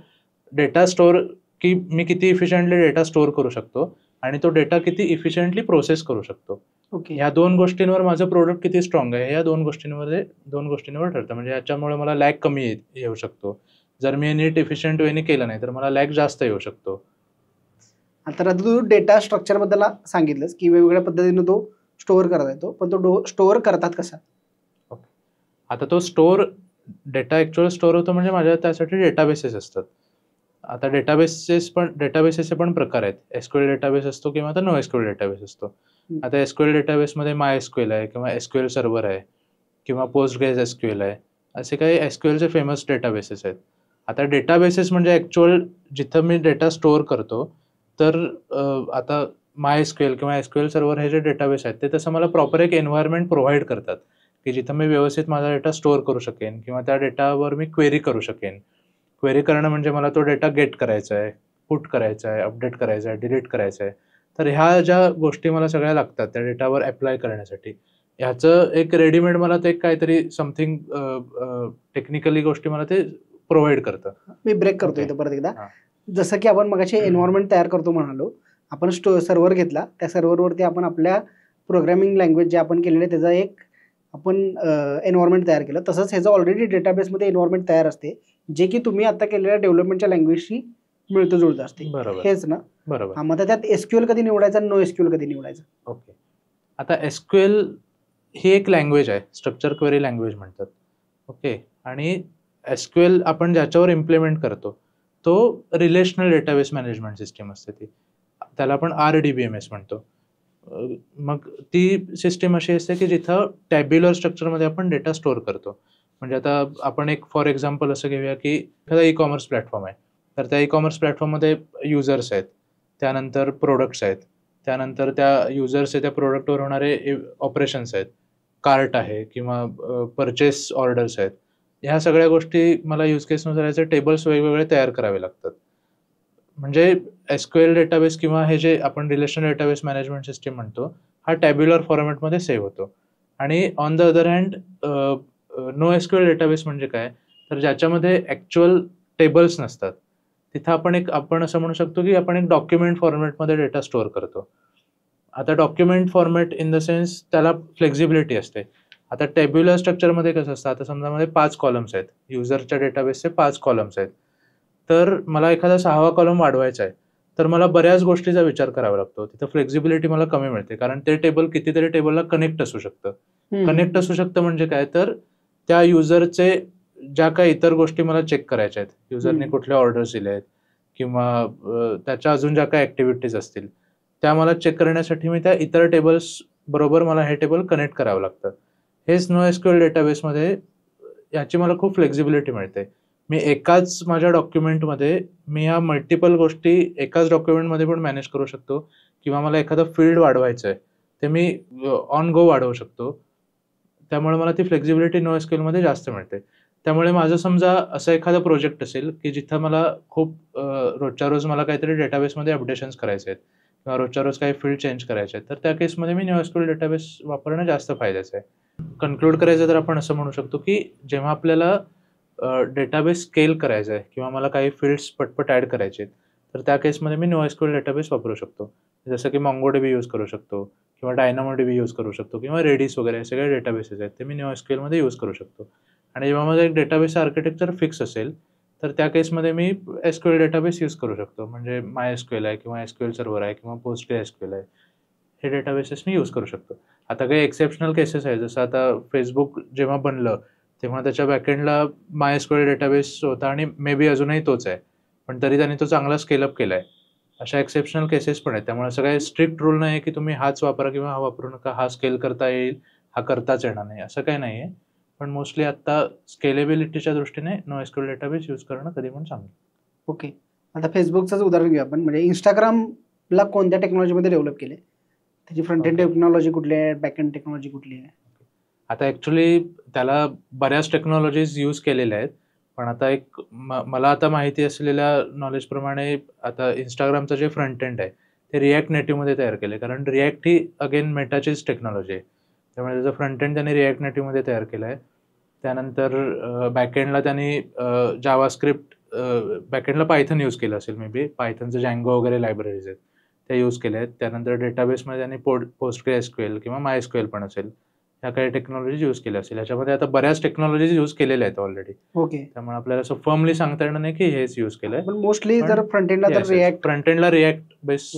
डेटा स्टोअर की मी किती इफिशियंटली डेटा स्टोअर करू शकतो आणि तो डेटा किती इफिशियंटली प्रोसेस करू शकतो. ओके, ह्या दोन गोष्टींवर माझं प्रोडक्ट किती स्ट्रॉंग आहे, या दोन गोष्टींवर ठरतं. म्हणजे याच्यामुळे मला लॅग कमी येऊ शकतो. जर मी नीट इफिशियंट वेने केलं नाही तर मला लॅग जास्त येऊ शकतो. आता तू डेटा स्ट्रक्चरबद्दल सांगितलंस की वेगवेगळ्या पद्धतीने तो स्टोअर करता येतो, पण तो स्टोअर करतात कसा? ओके, आता तो डेटा ॲक्च्युअल स्टोअर होतो म्हणजे माझ्या त्यासाठी डेटाबेसेस असतात. आता डेटाबेसेसचे पण प्रकार आहेत. SQL डेटाबेस असतो किंवा आता NoSQL डेटाबेस असतो. आता SQL डेटाबेसमध्ये MySQL आहे किंवा SQL सर्व्हर आहे किंवा PostgreSQL आहे. असे काही SQLचे फेमस डेटाबेसेस आहेत. आता डेटाबेसेस म्हणजे ॲक्च्युअल जिथं मी डेटा स्टोअर करतो, तर आता MySQL किंवा SQL सर्व्हर हे जे डेटाबेस आहेत ते तसं मला प्रॉपर एक एन्व्हायरमेंट प्रोव्हाइड करतात की जिथं मी व्यवस्थित माझा डेटा स्टोअर करू शकेन किंवा त्या डेटावर मी क्वेरी करू शकेन. क्वेरी करणं म्हणजे मला तो डेटा गेट करायचा आहे, पुट करायचा आहे, अपडेट करायचा आहे, डिलीट करायचा आहे. तर ह्या ज्या गोष्टी मला सगळ्या लागतात त्या डेटावर अप्लाय करण्यासाठी, ह्याचं एक रेडीमेड मला ते काहीतरी समथिंग टेक्निकली गोष्टी मला ते प्रोव्हाइड करतं. मी ब्रेक करतो इथं परत एकदा. जसं की आपण मगाशी एन्व्हायरमेंट तयार करतो म्हणालो, आपण सर्व्हर घेतला, त्या सर्व्हरवरती आपण आपल्या प्रोग्रामिंग लँग्वेज जे आपण केलेले त्याचा एक आपण एन्व्हायरमेंट तयार केलं, तसंच ह्याचं ऑलरेडी डेटाबेसमध्ये एन्व्हायरमेंट तयार असते, जे की तुम्ही आता केलेल्या डेव्हलपमेंटच्या लँग्वेजशी मिळतं जुळतं असते. बरोबर. हेच ना? बरोबर. मग त्यात SQL कधी निवडायचं आणि NoSQL कधी निवडायचं? ओके. आता SQL ही एक लँग्वेज आहे, स्ट्रक्चर क्वेरी लँग्वेज म्हणतात. ओके. आणि SQL आपण ज्याच्यावर इम्प्लिमेंट करतो तो रिलेशनल डेटाबेस मॅनेजमेंट सिस्टीम असते ती. त्याला आपण RDBMS म्हणतो. मग ती सिस्टीम अशी असते की जिथं टॅब्युलर स्ट्रक्चरमध्ये आपण डेटा स्टोअर करतो. म्हणजे आता आपण एक फॉर एक्झाम्पल असं घेऊया की एखादा ई-कॉमर्स प्लॅटफॉर्म आहे. तर त्या ई-कॉमर्स प्लॅटफॉर्ममध्ये युजर्स आहेत, त्यानंतर प्रोडक्ट्स आहेत, त्यानंतर त्या युजर्स त्या प्रोडक्टवर होणारे ऑपरेशन्स आहेत, कार्ट आहे किंवा परचेस ऑर्डर्स आहेत. ह्या सगळ्या गोष्टी मला यूज केसनुसार याचे टेबल्स वेगवेगळे तयार करावे लागतात. म्हणजे SQL डेटाबेस किंवा हे जे आपण रिलेशनल डेटाबेस मॅनेजमेंट सिस्टीम म्हणतो, हा टॅब्युलर फॉर्मॅटमध्ये सेव्ह होतो. आणि on the other hand NoSQL database म्हणजे काय, तर ज्याच्यामध्ये ॲक्च्युअल टेबल्स नसतात. तिथं आपण असं म्हणू शकतो की आपण एक डॉक्युमेंट फॉर्मॅटमध्ये डेटा स्टोअर करतो. आता document format in the sense त्याला फ्लेक्झिबिलिटी असते. आता टेब्युलर स्ट्रक्चरमध्ये कसं असतं, आता समजा मध्ये 5 कॉलम्स आहेत, युजरच्या डेटाबेसचे 5 कॉलम्स आहेत. तर मला एखादा 6वा कॉलम वाढवायचा आहे, तर मला बऱ्याच गोष्टीचा विचार करावा लागतो. तिथं फ्लेक्झिबिलिटी मला कमी मिळते, कारण ते टेबल कितीतरी टेबलला कनेक्ट असू शकतं. कनेक्ट असू शकतं म्हणजे काय, तर त्या युजरचे ज्या काही इतर गोष्टी मला चेक करायच्या आहेत, युजरने कुठल्या ऑर्डर्स दिल्या आहेत किंवा त्याच्या अजून ज्या काही ॲक्टिव्हिटीज असतील, त्या मला चेक करण्यासाठी मी त्या इतर टेबल्स बरोबर मला हे टेबल कनेक्ट करावं लागतं. हेच NoSQL डेटाबेसमध्ये याची मला खूप फ्लेक्झिबिलिटी मिळते. मी एकाच माझ्या डॉक्युमेंटमध्ये मी ह्या मल्टिपल गोष्टी एकाच डॉक्युमेंटमध्ये पण मॅनेज करू शकतो किंवा मला एखादं फील्ड वाढवायचं आहे, ते मी ऑन गो वाढवू शकतो. त्यामुळे मला ती फ्लेक्झिबिलिटी NoSQLमध्ये जास्त मिळते. त्यामुळे माझं समजा असं एखादा प्रोजेक्ट असेल की जिथं मला खूप रोजच्या रोज मला काहीतरी डेटाबेसमध्ये अपडेशन्स करायचे आहेत किंवा रोजच्या रोज काही फील्ड चेंज करायचे आहेत, तर त्या केसमध्ये मी NoSQL डेटाबेस वापरणं जास्त फायद्याचं आहे. कन्क्लूड करायचं तर आपण असं म्हणू शकतो की जेव्हा आपल्याला डेटाबेस स्केल करायचा आहे किंवा मला काही फील्ड्स पटपट ॲड करायचे आहेत, तर त्या केसमध्ये मी NoSQL डेटाबेस वापरू शकतो. जसं की MongoDB यूज करू शकतो किंवा DynamoDB यूज करू शकतो किंवा Redis वगैरे हे सगळे डेटाबेसेस आहेत, ते मी NoSQLमध्ये यूज करू शकतो. आणि जेव्हा माझं एक डेटाबेस आर्किटेक्चर फिक्स असेल, तर त्या केसमध्ये मी SQL डेटाबेस यूज करू शकतो. म्हणजे MySQL आहे किंवा SQL सर्व्हर आहे किंवा PostgreSQL आहे. हे डेटाबेसेस मी यूज करू शकतो. आता काही एक्सेप्शनल केसेस आहेत, जसं आता Facebook जेव्हा बनलं, तेव्हा त्याच्या बॅकएंडला MySQL डेटाबेस होता आणि मे बी अजूनही तोच आहे. पण तरी त्यांनी तो चांगला स्केल अप केला आहे. अशा एक्सेप्शनल केसेस पण आहेत. त्यामुळे असं काही स्ट्रिक्ट रूल नाही आहे की तुम्ही हाच वापरा किंवा हा वापरू नका, हा स्केल करता येईल, हा करताच येणार नाही, असं काही नाही आहे. पण मोस्टली आता स्केलेबिलिटीच्या दृष्टीने NoSQL डेटाबेस यूज करणं कधी पण चांगलं. ओके. आता Facebookचंच उदाहरण घेऊ आपण. म्हणजे Instagramला कोणत्या टेक्नॉलॉजीमध्ये डेव्हलप केले? त्याची फ्रंट एंड टेक्नॉलॉजी कुठली आहे, बॅक एंड टेक्नॉलॉजी कुठली आहे? आता ॲक्च्युली त्याला बऱ्याच टेक्नॉलॉजीज यूज केलेल्या आहेत. पण आता एक मला आता माहिती असलेल्या नॉलेजप्रमाणे आता Instagramचं जे फ्रंट एंड आहे, ते React नेटिव्हमध्ये तयार केलं आहे. कारण React ही अगेन मेटाचीच टेक्नॉलॉजी आहे. त्यामुळे त्याचं फ्रंट एंड त्यांनी React नेटिव्हमध्ये तयार केलं आहे. त्यानंतर बॅकएंडला त्यांनी जावास्क्रिप्ट बॅकएंडला पायथन यूज केलं असेल मे बी. पायथनचं Django वगैरे लायब्ररीज आहेत, त्या यूज केल्या आहेत. त्यानंतर डेटाबेसमध्ये त्यांनी PostgreSQL किंवा MySQL पण असेल, ह्या काही टेक्नॉलॉजीज यूज केल्या असतील. याच्यामध्ये आता बऱ्याच टेक्नॉलॉजीज यूज केलेल्या आहेत ऑलरेडी. ओके. त्यामुळे आपल्याला असं फर्मली सांगता येणार नाही की हेच यूज केलंय. पण मोस्टली जर फ्रंट एंडला तर फ्रंट एंडला रिॲक्ट बेस.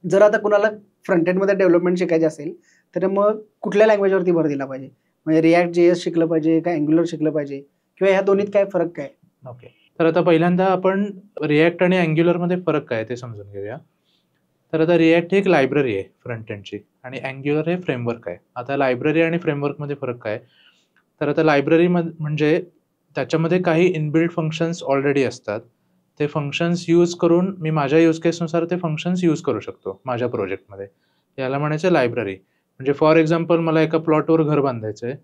जर आता कुणाला फ्रंट एंडमध्ये डेव्हलपमेंट शिकायचे असेल, तर मग कुठल्या लँग्वेजवरती भर दिला पाहिजे? म्हणजे React.js शिकलं पाहिजे का Angular शिकलं पाहिजे किंवा ह्या दोन्हीत काय फरक काय? ओके. तर आता पहिल्यांदा आपण React आणि Angularमध्ये फरक काय ते समजून घेऊया. तर आता React ही एक लायब्ररी आहे फ्रंट एंडची आणि Angular हे फ्रेमवर्क आहे. आता लायब्ररी आणि फ्रेमवर्कमध्ये फरक काय? तर आता लायब्ररी म्हणजे त्याच्यामध्ये काही इनबिल्ट फंक्शन्स ऑलरेडी असतात. ते फंक्शन्स यूज करून मी माझ्या यूज केसनुसार ते फंक्शन्स यूज करू शकतो माझ्या प्रोजेक्टमध्ये. याला म्हणायचं लायब्ररी. म्हणजे फॉर एक्झाम्पल मला एका प्लॉटवर घर बांधायचं आहे,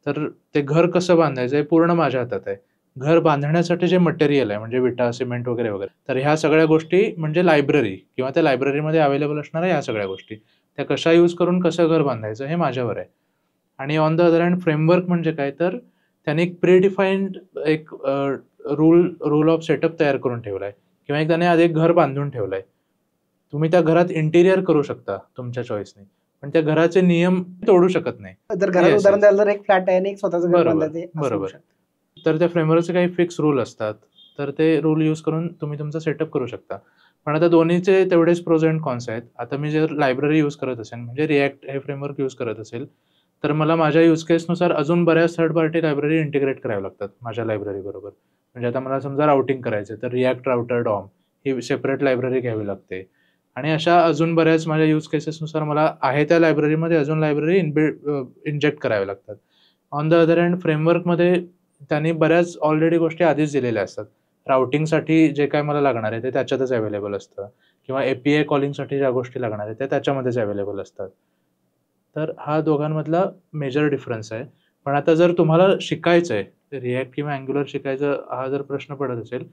तर ते घर कसं बांधायचं हे पूर्ण माझ्या हातात आहे. घर बांधण्यासाठी जे मटेरियल आहे म्हणजे विटा, सिमेंट वगैरे वगैरे, तर ह्या सगळ्या गोष्टी म्हणजे लायब्ररी किंवा त्या लायब्ररीमध्ये अवेलेबल असणाऱ्या ह्या सगळ्या गोष्टी, त्या कशा यूज करून कसं घर बांधायचं हे माझ्यावर आहे. आणि on the other hand framework म्हणजे काय, तर त्याने एक प्रीडिफाईन्ड एक रूल ऑफ सेटअप तयार करून ठेवला आहे किंवा एक त्याने आधी एक घर बांधून ठेवलं आहे. तुम्ही त्या घरात इंटिरियर करू शकता तुमच्या चॉईसने, पण त्या घराचे नियम तोडू शकत नाही. जर घराचं Yes, उदाहरण yes. द्यायला तर एक फ्लॅट आहे आणि एक स्वतःचं घर बरोबर, बांधायचं आहे, असं होऊ बरोबर. शकतं. तर त्या फ्रेमवर्कचे काही फिक्स रूल असतात, तर ते रूल यूज करून तुम्ही तुमचा सेटअप करू शकता. पण आता दोन्हीचे तेवढेच प्रोज अँड कॉन्स आहेत. आता मी जर लायब्ररी यूज करत असेल, म्हणजे रिॲक्ट हे फ्रेमवर्क यूज करत असेल, तर मला माझ्या यूज केसनुसार अजून बऱ्याच थर्ड पार्टी लायब्ररी इंटिग्रेट कराव्या लागतात माझ्या लायब्ररीबरोबर. म्हणजे आता मला समजा राउटिंग करायचं तर रिॲक्ट राउटर डॉम ही सेपरेट लायब्ररी घ्यावी लागते. आणि अशा अजून बऱ्याच माझ्या यूज केसेसनुसार मला आहे त्या लायब्ररीमध्ये अजून लायब्ररी इंजेक्ट कराव्या लागतात. ऑन द अदर हँड फ्रेमवर्कमध्ये त्यांनी बऱ्याच ऑलरेडी गोष्टी आधीच दिलेल्या असतात. राउटिंगसाठी जे काय मला लागणार आहे ते त्याच्यातच अवेलेबल असतं किंवा API कॉलिंगसाठी ज्या गोष्टी लागणार आहेत त्या त्याच्यामध्येच अवेलेबल असतात. तर हा दोघांमधला मेजर डिफरन्स आहे. पण आता जर तुम्हाला शिकायचं आहे, रिॲक्ट किंवा अँग्युलर शिकायचं हा जर प्रश्न पडत असेल,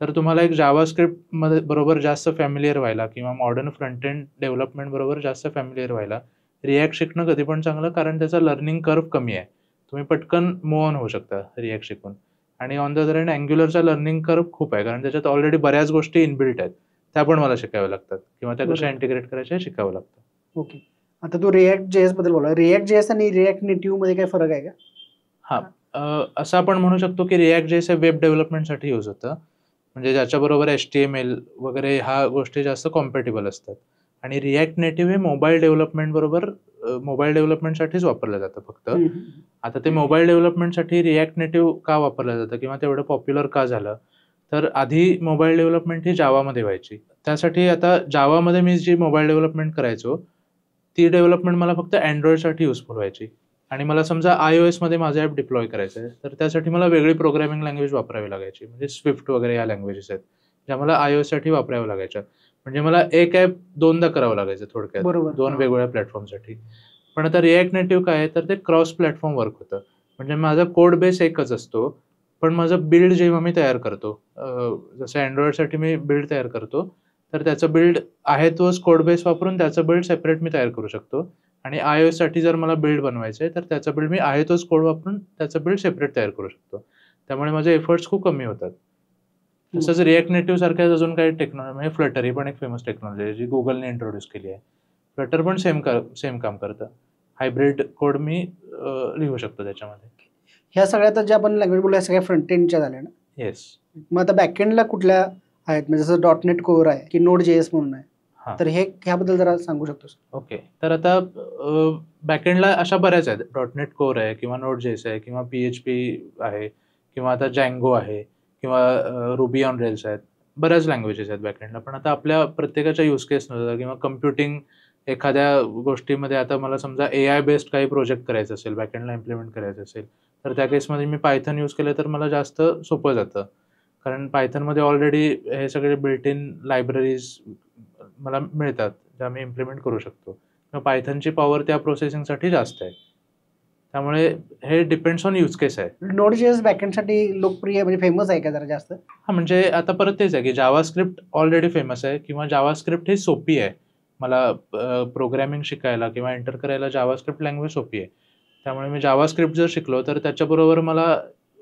तर तुम्हाला एक जावास्क्रिप्टमध्ये बरोबर जास्त फॅमिलियर व्हायला किंवा मॉडर्न फ्रंट एंड डेव्हलपमेंट बरोबर जास्त फॅमिलियर व्हायला रिॲक्ट शिकणं कधी पण चांगलं, कारण त्याचा लर्निंग कर्व्ह कमी आहे. तुम्ही पटकन मूव्ह ऑन होऊ शकता रिॲक्ट शिकून. आणि ऑन द अदर हँड अँग्युलरचा लर्निंग कर्व्ह खूप आहे, कारण त्याच्यात ऑलरेडी बऱ्याच गोष्टी इनबिल्ट आहेत. त्या पण मला शिकाव्या लागतात किंवा त्या कशा बरोबर. इंटिग्रेट करायच्या हे शिकावं लागतं. ओके. आता तू रिॲक्ट JS बद्दल बोलला. रिॲक्ट JS आणि रिॲक्ट नेटिव्ह मध्ये काही फरक आहे का? हां. असं आपण म्हणू शकतो की रिॲक्ट जे वेब डेव्हलपमेंटसाठी यूज होतं. म्हणजे ज्याच्याबरोबर HTML वगैरे ह्या गोष्टी जास्त कॉम्पॅटिबल असतात. आणि रिॲक्ट नेटिव्ह हे मोबाईल डेव्हलपमेंटसाठीच वापरलं जातं फक्त. हम्म, हम्म. आता ते मोबाईल डेव्हलपमेंटसाठी रिॲक्ट नेटिव्ह का वापरलं जातं किंवा तेवढं पॉप्युलर का झालं? तर आधी मोबाईल डेव्हलपमेंट ही जावामध्ये व्हायची. त्यासाठी आता जावामध्ये मी जी मोबाईल डेव्हलपमेंट करायचो, ती डेव्हलपमेंट मला फक्त Androidसाठी युजफुल व्हायची. आणि मला समजा iOSमध्ये माझं ॲप डिप्लॉय करायचं आहे, तर त्यासाठी मला वेगळी प्रोग्रामिंग लँग्वेज वापरावी लागायची. म्हणजे स्विफ्ट वगैरे ह्या लँग्वेजेस आहेत, ज्या मला iOSसाठी वापराव्या लागायच्या. म्हणजे मला एक ॲप दोनदा करावं लागायचं थोडक्यात, बरोबर. 2 वेगवेगळ्या प्लॅटफॉर्मसाठी. पण आता रिॲक्ट नेटिव्ह काय आहे, तर ते क्रॉस प्लॅटफॉर्म वर्क होतं. म्हणजे माझा कोड बेस एकच असतो, पण माझं बिल्ड जेव्हा मी तयार करतो, जसं Androidसाठी मी बिल्ड तयार करतो, तर त्याचं बिल्ड आहे तोच कोड बेस वापरून त्याचं बिल्ड सेपरेट मी तयार करू शकतो. आणि iOSसाठी जर मला बिल्ड बनवायचं आहे, तर त्याचा बिल्ड मी आहे तोच कोड वापरून त्याचं बिल्ड सेपरेट तयार करू शकतो. त्यामुळे माझे एफर्ट्स खूप कमी होतात. तसंच रिॲक्ट नेटिव्ह सारख्या अजून काही टेक्नॉलॉजी, म्हणजे फ्लटर ही पण एक फेमस टेक्नॉलॉजी आहे, जी Googleने इंट्रोड्यूस केली आहे. फ्लटर पण सेम काम करतं. हायब्रिड कोड मी लिहू शकतो त्याच्यामध्ये. ह्या सगळ्यात जे आपण लँग्वेज बोललो, सगळ्या फ्रंट एंडच्या झाल्या ना. येस. मग आता बॅकएंडला कुठल्या आहेत, म्हणजे जसं .NET कोर आहे की Node.js म्हणून आहे, हां. तर ह्याबद्दल जरा सांगू शकतोस? ओके. तर आता बॅकएंडला अशा बऱ्याच आहेत. .NET कोर आहे किंवा Node.js आहे किंवा PHP आहे किंवा आता Django आहे किंवा Ruby ऑन रेल्स आहेत. बऱ्याच लँग्वेजेस आहेत बॅकएंडला. पण आता आपल्या प्रत्येकाच्या यूज केसनुसार किंवा कम्प्युटिंग एखाद्या गोष्टीमध्ये, आता मला समजा AI बेस्ड काही प्रोजेक्ट करायचं असेल, बॅकएंडला इम्प्लिमेंट करायचं असेल, तर त्या केसमध्ये मी Python यूज केलं तर मला जास्त सोपं जातं. कारण Pythonमध्ये ऑलरेडी हे सगळे बिल्ट इन लायब्ररीज मला मिळतात, ज्या मी इम्प्लिमेंट करू शकतो. किंवा Pythonची पॉवर त्या प्रोसेसिंगसाठी जास्त आहे. त्यामुळे हे डिपेंड्स ऑन यूज केस आहे. Node.js बॅकएंडसाठी लोकप्रिय, म्हणजे फेमस आहे का जरा जास्त? हां, म्हणजे आता परत तेच आहे की जावास्क्रिप्ट ऑलरेडी फेमस आहे किंवा जावास्क्रिप्ट ही सोपी आहे. मला प्रोग्रामिंग शिकायला किंवा एंटर करायला जावास्क्रिप्ट लँग्वेज सोपी आहे. त्यामुळे मी जावास्क्रिप्ट जर शिकलो तर त्याच्याबरोबर मला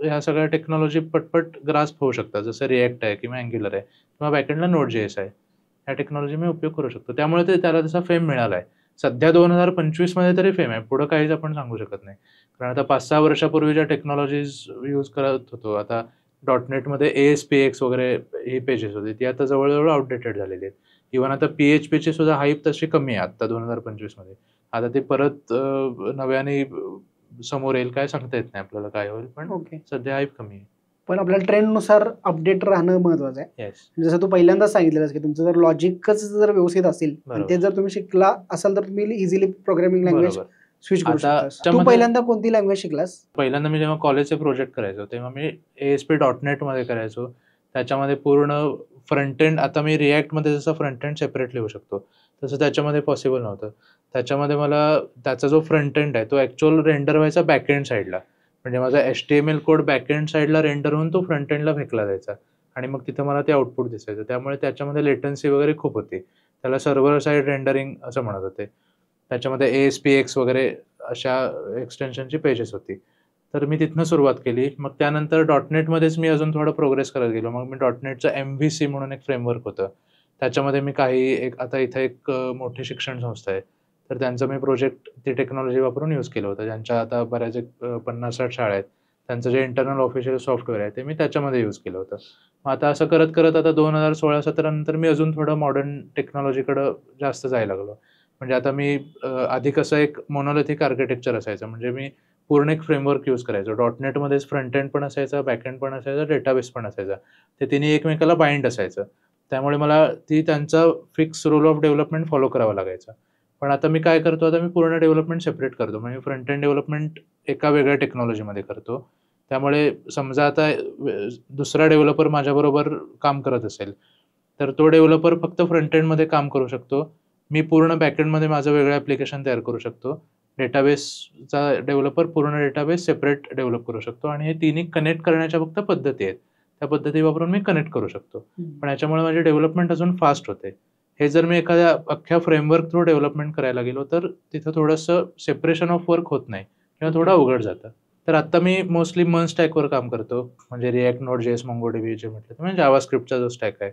ह्या सगळ्या टेक्नॉलॉजी पटपट ग्रास्प होऊ शकतात. जसं रिॲक्ट आहे किंवा अँग्युलर आहे किंवा बॅकएंडला Node.js आहे. ह्या टेक्नॉलॉजी मी उपयोग करू शकतो. त्यामुळे त्याला तसा फेम मिळाला आहे. सध्या 2025 मध्ये तरी फेम आहे. पुढं काहीच आपण सांगू शकत नाही. कारण आता 5-6 वर्षापूर्वीच्या टेक्नॉलॉजीज यूज करत होतो. आता .NETमध्ये ASPX वगैरे ही पेजेस होती, ती आता जवळ-जवळ आउटडेटेड झालेली आहेत. इव्हन आता PHPची सुद्धा हाईप तशी कमी आहे आता 2025 मध्ये. आता ते परत नव्याने समोर येईल, काय सांगता येत नाही आपल्याला काय होईल, पण ओके. सध्या हाईप कमी आहे. पण आपल्याला ट्रेंडनुसार अपडेट राहणं महत्वाचं आहे. येस. जसं तू पहिल्यांदाच सांगितलेलंस की तुमचं जर लॉजिकच जर व्यवस्थित असेल आणि बरोबर. ते जर तुम्ही शिकला असाल तर तुम्ही इझिली प्रोग्रामिंग लँग्वेज बरोबर. स्विच करू आता शकता. तू त्यामध्ये- पहिल्यांदा कोणती लँग्वेज शिकलास? पहिल्यांदा मी जेव्हा कॉलेजचे प्रोजेक्ट करायचो तेव्हा मी ASP.NET मध्ये करायचो. त्याच्यामध्ये पूर्ण फ्रंट एंड, आता मी रिॲक्टमध्ये जसं फ्रंट एंड सेपरेट लिहू शकतो तसं त्याच्यामध्ये पॉसिबल नव्हतं. त्याच्यामध्ये मला त्याचा जो फ्रंट एंड आहे तो ॲक्च्युअल रेंडर व्हायचा बॅक एंड साईडला. म्हणजे माझा HTML कोड बॅक एंड साईडला रेंडर होऊन तो फ्रंट एंडला फेकला जायचा आणि मग तिथं मला ते आउटपुट दिसायचं. त्यामुळे त्याच्यामध्ये लेटन्सी वगैरे खूप होती. त्याला सर्व्हर साईड रेंडरिंग असं म्हणत होते. त्याच्यामध्ये ASPX वगैरे अशा एक्सटेन्शनची पेजेस होती. तर मी तिथनं सुरुवात केली. मग त्यानंतर .NETमध्येच मी अजून थोडं प्रोग्रेस करत गेलो. मग मी .NETचं MVC म्हणून एक फ्रेमवर्क होतं. त्याच्यामध्ये मी आता इथं एक मोठी शिक्षण संस्था आहे. तर त्यांचं मी प्रोजेक्ट ती टेक्नॉलॉजी वापरून यूज केलं होतं. ज्यांच्या आता बऱ्याच एक 50-60 शाळा आहेत. त्यांचं जे इंटरनल ऑफिशियल सॉफ्टवेअर आहे ते मी त्याच्यामध्ये यूज केलं होतं. मग आता असं करत आता 2016-17 नंतर मी अजून थोडं मॉडर्न टेक्नॉलॉजीकडं जास्त जायला लागलो. म्हणजे आता मी आधी कसं एक मोनोलिथिक आर्किटेक्चर असायचं. म्हणजे मी पूर्ण एक फ्रेमवर्क यूज करायचो. .NETमध्येच फ्रंट एंड पण असायचा, बॅक एंड पण असायचा, डेटाबेस पण असायचा. ते तिन्ही एकमेकाला बाइंड असायचं. त्यामुळे मला त्यांचा fix rule of development follow करावा लागायचा. पण आता मी काय करतो, आता मी पूर्ण डेव्हलपमेंट सेपरेट करतो. म्हणजे फ्रंट एंड डेव्हलपमेंट एका वेगळ्या टेक्नॉलॉजीमध्ये करतो. त्यामुळे समजा आता दुसरा डेव्हलपर माझ्याबरोबर काम करत असेल, तर तो डेव्हलपर फक्त फ्रंट एंडमध्ये काम करू शकतो. मी पूर्ण बॅक एंडमध्ये माझं वेगळं ॲप्लिकेशन तयार करू शकतो. डेटाबेसचा डेव्हलपर पूर्ण डेटाबेस सेपरेट डेव्हलप करू शकतो आणि हे तिन्ही कनेक्ट करण्याच्या फक्त पद्धती आहेत. त्या पद्धती वापरून मी कनेक्ट करू शकतो. पण याच्यामुळे माझी डेव्हलपमेंट अजून फास्ट होते. हे जर मी एखाद्या अख्ख्या फ्रेमवर्क थ्रू डेव्हलपमेंट करायला गेलो, तर तिथं थोडंसं सेपरेशन ऑफ वर्क होत नाही किंवा थोडं अवघड जातं. तर आता मी मोस्टली मर्ज स्टॅकवर काम करतो. म्हणजे रिॲक्ट, नोड.js, MongoDB जे म्हटलं, म्हणजे जावास्क्रिप्टचा जो स्टॅक आहे,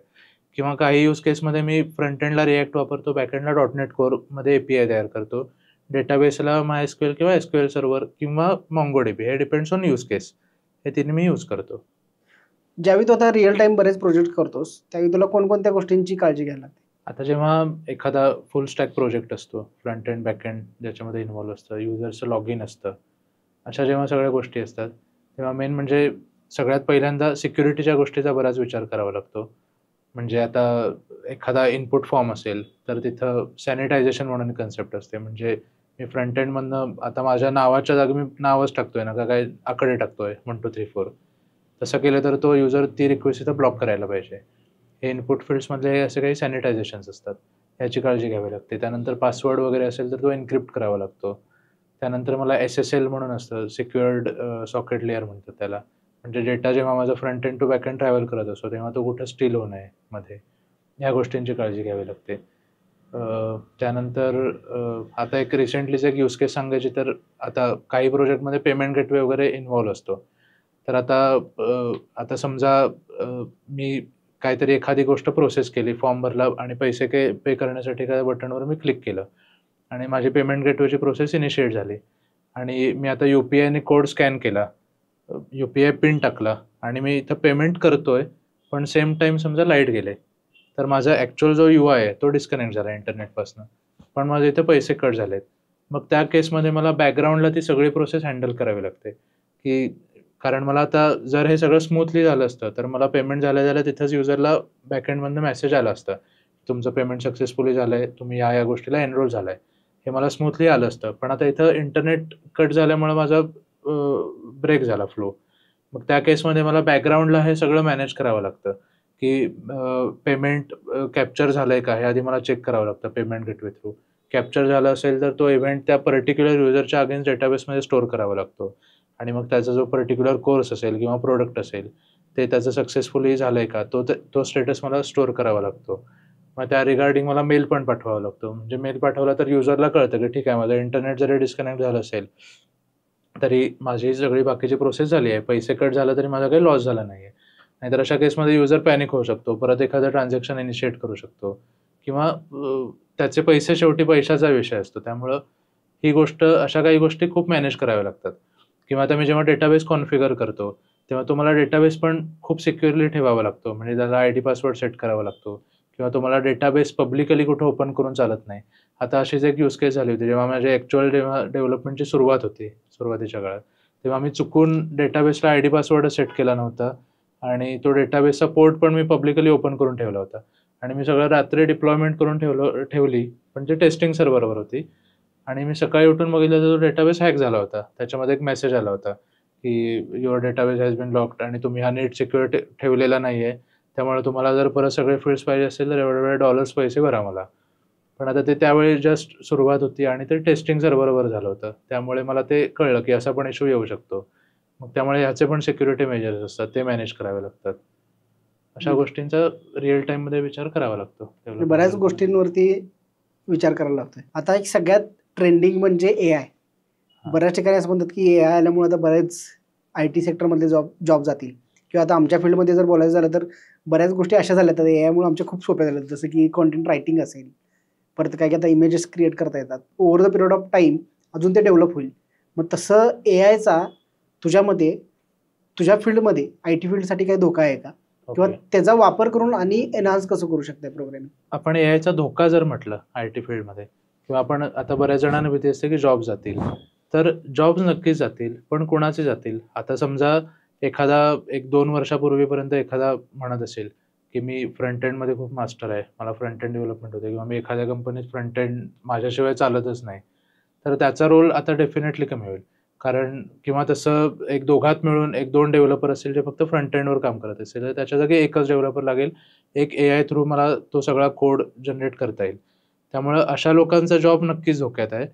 किंवा काही यूज केसमध्ये मी फ्रंट एंडला रिॲक्ट वापरतो, बॅक एंडला .NET कोरमध्ये API तयार करतो. डेटाबेसला MySQL किंवा SQL सर्व्हर किंवा MongoDB, हे डिपेंड्स ऑन यूज केस. हे तिन्ही मी यूज करतो. ज्यावेळी तू आता रिअल टाइम बरेच प्रोजेक्ट करतोस, त्यावेळी तुला कोणकोणत्या गोष्टींची काळजी घ्यायला लागते? आता जेव्हा एखादा फुल स्टॅक प्रोजेक्ट असतो, फ्रंट एंड, बॅक एंड ज्याच्यामध्ये इन्व्हॉल्व असतं, युजर्सचं लॉग इन असतं, अशा जेव्हा सगळ्या गोष्टी असतात, तेव्हा मेन म्हणजे सगळ्यात पहिल्यांदा सिक्युरिटीच्या गोष्टीचा बराच विचार करावा लागतो. म्हणजे आता एखादा इनपुट फॉर्म असेल, तर तिथं सॅनिटायझेशन म्हणून कन्सेप्ट असते. म्हणजे मी फ्रंट एंडमधनं आता माझ्या नावाच्या जागी मी नावच टाकतोय ना, का काय आकडे टाकतोय 1 2 3 4, तसं केलं तर तो युजर ती रिक्वेस्ट इथं ब्लॉक करायला पाहिजे. हे इनपुट फील्ड्समधले असे काही सॅनिटायझेशन्स असतात, याची काळजी घ्यावी लागते. त्यानंतर पासवर्ड वगैरे असेल तर तो एन्क्रिप्ट करावा लागतो. त्यानंतर मला SSL म्हणून असतं, सिक्युअर्ड सॉकेट लेयर म्हणतात त्याला. म्हणजे डेटा जेव्हा माझा front end to back end travel करत असतो, तेव्हा तो कुठं स्टील होऊ नये मध्ये, ह्या गोष्टींची काळजी घ्यावी लागते. त्यानंतर आता एक रिसेंटलीच एक यूज केस सांगायची, तर आता काही प्रोजेक्टमध्ये पेमेंट गेटवे वगैरे इन्व्हॉल्व असतो. तर आता समजा मी काहीतरी एखादी गोष्ट प्रोसेस केली, फॉर्म भरला आणि पैसे पे करण्यासाठी एखाद्या बटनवर मी क्लिक केलं आणि माझी पेमेंट गेटवेची प्रोसेस इनिशिएट झाली आणि मी आता UPIने कोड स्कॅन केला, UPI पिन टाकला आणि मी इथं पेमेंट करतोय, पण सेम टाईम समजा लाईट गेले, तर माझा ॲक्च्युअल जो UI आहे तो डिस्कनेक्ट झाला इंटरनेटपासून, पण माझे इथे पैसे कट झालेत. मग त्या केसमध्ये मला बॅकग्राऊंडला ती सगळी प्रोसेस हँडल करावी लागते, की कारण मला आता जर हे सगळं स्मूथली झालं असतं, तर मला पेमेंट झाल्या तिथंच युजरला बॅकएंडमधनं मेसेज आला असता, तुमचं पेमेंट सक्सेसफुली झालंय, तुम्ही या गोष्टीला एनरोल झालाय. हे मला स्मूथली आलं असतं. पण आता इथं इंटरनेट कट झाल्यामुळे माझा ब्रेक झाला फ्लो. मग त्या केसमध्ये मला बॅकग्राऊंडला हे सगळं मॅनेज करावं लागतं, की पेमेंट कॅप्चर झालंय का, हे आधी मला चेक करावं लागतं पेमेंट गेटवे थ्रू. कॅप्चर झालं असेल तर तो इव्हेंट त्या पर्टिक्युलर युजरच्या अगेन्स्ट डेटाबेसमध्ये स्टोअर करावा लागतो आणि मग त्याचा जो पर्टिक्युलर कोर्स असेल किंवा प्रोडक्ट असेल, ते त्याचं सक्सेसफुली झालंय का, तो स्टेटस मला स्टोअर करावा लागतो. मग त्या रिगार्डिंग मला मेल पण पाठवावा लागतो. म्हणजे मेल पाठवला तर युजरला कळतं की ठीक आहे, माझं इंटरनेट जरी डिस्कनेक्ट झालं असेल, तरी माझी सगळी बाकीची प्रोसेस झाली आहे. पैसे कट झालं तरी माझा काही लॉस झाला नाहीये. नाहीतर अशा केसमध्ये युजर पॅनिक होऊ शकतो. परत एखादं ट्रान्झॅक्शन इनिशिएट करू शकतो किंवा त्याचे पैसे, शेवटी पैशाचा विषय असतो. त्यामुळं ही गोष्ट, अशा काही गोष्टी खूप मॅनेज कराव्या लागतात. किंवा आता मी जेव्हा डेटाबेस कॉन्फिगर करतो, तेव्हा तुम्हाला डेटाबेस पण खूप सिक्युअरली ठेवावा लागतो. म्हणजे त्याला आयडी पासवर्ड सेट करावा लागतो किंवा तुम्हाला डेटाबेस पब्लिकली कुठं ओपन करून चालत नाही. आता अशीच एक यूज केस झाली होती, जेव्हा माझी ॲक्च्युअल डेव्हलपमेंटची सुरुवात होती, सुरुवातीच्या काळात. तेव्हा मी चुकून डेटाबेसला आयडी पासवर्ड सेट केला नव्हता आणि तो डेटाबेसचा पोर्ट पण मी पब्लिकली ओपन करून ठेवला होता आणि मी सगळं रात्री डिप्लॉयमेंट करून ठेवली, पण ते टेस्टिंग सर्व्हरवर होती आणि मी सकाळी उठून बघितलं तर तो डेटाबेस हॅक झाला होता. त्याच्यामध्ये एक मेसेज आला होता, की your database has been locked आणि तुम्ही हा नीट सिक्युअर ठेवलेला नाहीये. त्यामुळे तुम्हाला जर परत सगळे फील्ड्स पाहिजे असेल तर एवढे डॉलर्स पैसे भरा मला. पण आता ते त्यावेळी जस्ट सुरुवात होती आणि ते टेस्टिंग सर्व्हरवर झालं होतं. त्यामुळे मला ते कळलं, की असा पण इश्यू येऊ शकतो. मग त्यामुळे ह्याचे पण सिक्युरिटी मेजर्स असतात, ते मॅनेज करावे लागतात. अशा गोष्टींचा रिअल टाईममध्ये विचार करावा लागतो. बऱ्याच गोष्टींवरती विचार करायला लागतोय. आता एक सगळ्यात ट्रेंडिंग म्हणजे AI. बऱ्याच ठिकाणी असं म्हणतात की AI आल्यामुळे आता बरेच IT सेक्टरमधले जॉब जातील, किंवा आता आमच्या फील्डमध्ये जर बोलायचं झालं तर बऱ्याच गोष्टी अशा झाल्या तर AI मुळे आमच्या खूप सोप्या झाल्या, जसं की कॉन्टेंट रायटिंग असेल परत काय आता इमेजेस क्रिएट करता येतात. Over the period of time अजून ते डेव्हलप होईल. मग तसं एआयचा तुझ्यामध्ये तुझ्या फील्डमध्ये IT फील्डसाठी काही धोका आहे का? किंवा ओके. त्याचा वापर करून आणि एनहान्स कसं करू शकते प्रोग्रामिंग? आपण एआयचा धोका जर म्हटलं IT फील्डमध्ये, किंवा आपण आता बऱ्याच जणांना भीती असते की जॉब जातील, तर जॉब नक्कीच जातील, पण कोणाचे जातील? आता समजा एखादा 1-2 वर्षापूर्वीपर्यंत एखादा म्हणत असेल की मी फ्रंट एंडमध्ये खूप मास्टर आहे, मला फ्रंट एंड डेव्हलपमेंट होते, किंवा मी एखाद्या कंपनीत फ्रंट एंड माझ्याशिवाय चालतच नाही, तर त्याचा रोल आता डेफिनेटली कमी होईल. कारण किंवा तसं एक दोघात मिळून 1-2 डेव्हलपर असतील जे फक्त फ्रंट एंडवर काम करत असेल, तर त्याच्या जागी एकच डेव्हलपर लागेल. एक एआय थ्रू मला तो सगळा कोड जनरेट करता येईल. त्यामुळं अशा लोकांचा जॉब नक्कीच धोक्यात आहे.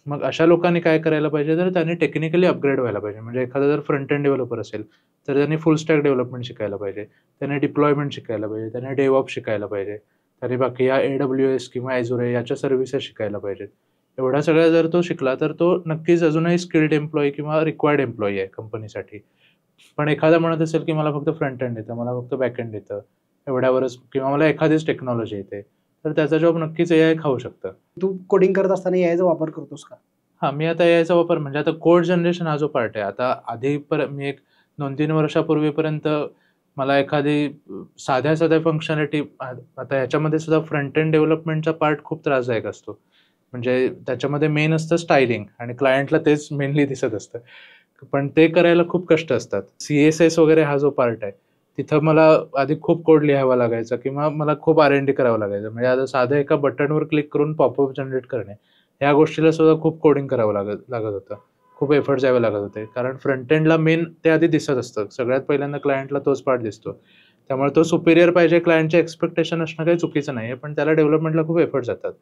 मग अशा लोकांनी काय करायला पाहिजे, तर त्यांनी टेक्निकली अपग्रेड व्हायला पाहिजे. म्हणजे एखादा जर फ्रंट एंड डेव्हलपर असेल, तर त्यांनी फुल स्टॅक डेव्हलपमेंट शिकायला पाहिजे. त्याने डिप्लॉयमेंट शिकायला पाहिजे. त्याने डेव्हऑप्स शिकायला पाहिजे. त्याने बाकी या AWS किंवा Azure याच्या सर्व्हिसेस शिकायला पाहिजेत. एवढ्या सगळ्या जर तो शिकला, तर तो नक्कीच अजूनही स्किल्ड एम्प्लॉयी किंवा रिक्वायर्ड एम्प्लॉयी आहे कंपनीसाठी. पण एखादा म्हणत असेल की मला फक्त फ्रंट एंड येतं, मला फक्त बॅक एंड येतं, एवढ्यावरच, किंवा मला एखादीच टेक्नॉलॉजी येते, तर त्याचा जॉब नक्कीच एआय खाऊ शकतं. तू कोडिंग करत असताना एआयचा वापर करतोस का? हां, मी आता एआयचा वापर म्हणजे आता कोड जनरेशन हा जो पार्ट आहे, आता आधी मी एक 2-3 वर्षापूर्वीपर्यंत मला एखादी साध्या-साध्या फंक्शनॅलिटी, आता ह्याच्यामध्ये सुद्धा फ्रंट एंड डेव्हलपमेंटचा पार्ट खूप त्रासदायक असतो. म्हणजे त्याच्यामध्ये मेन असतं स्टायलिंग, आणि क्लायंटला तेच मेनली दिसत असतं. पण ते करायला खूप कष्ट असतात. CSS वगैरे हा जो पार्ट आहे, तिथं मला आधी खूप कोड लिहावा लागायचा, किंवा मला खूप R&D करावं लागायचं. म्हणजे आता साधं एका बटनवर क्लिक करून पॉपअप जनरेट करणे, ह्या गोष्टीला सुद्धा खूप कोडिंग करावं लागत होतं. खूप एफर्ट्स द्यावे लागत होते. कारण फ्रंट एंडला मेन ते आधी दिसत असतं. सगळ्यात पहिल्यांदा क्लायंटला तोच पार्ट दिसतो. त्यामुळे तो सुपिरियर पाहिजे, क्लायंटचे एक्स्पेक्टेशन असणं काही चुकीचं नाहीये, पण त्याला डेव्हलपमेंटला खूप एफर्ट्स जातात.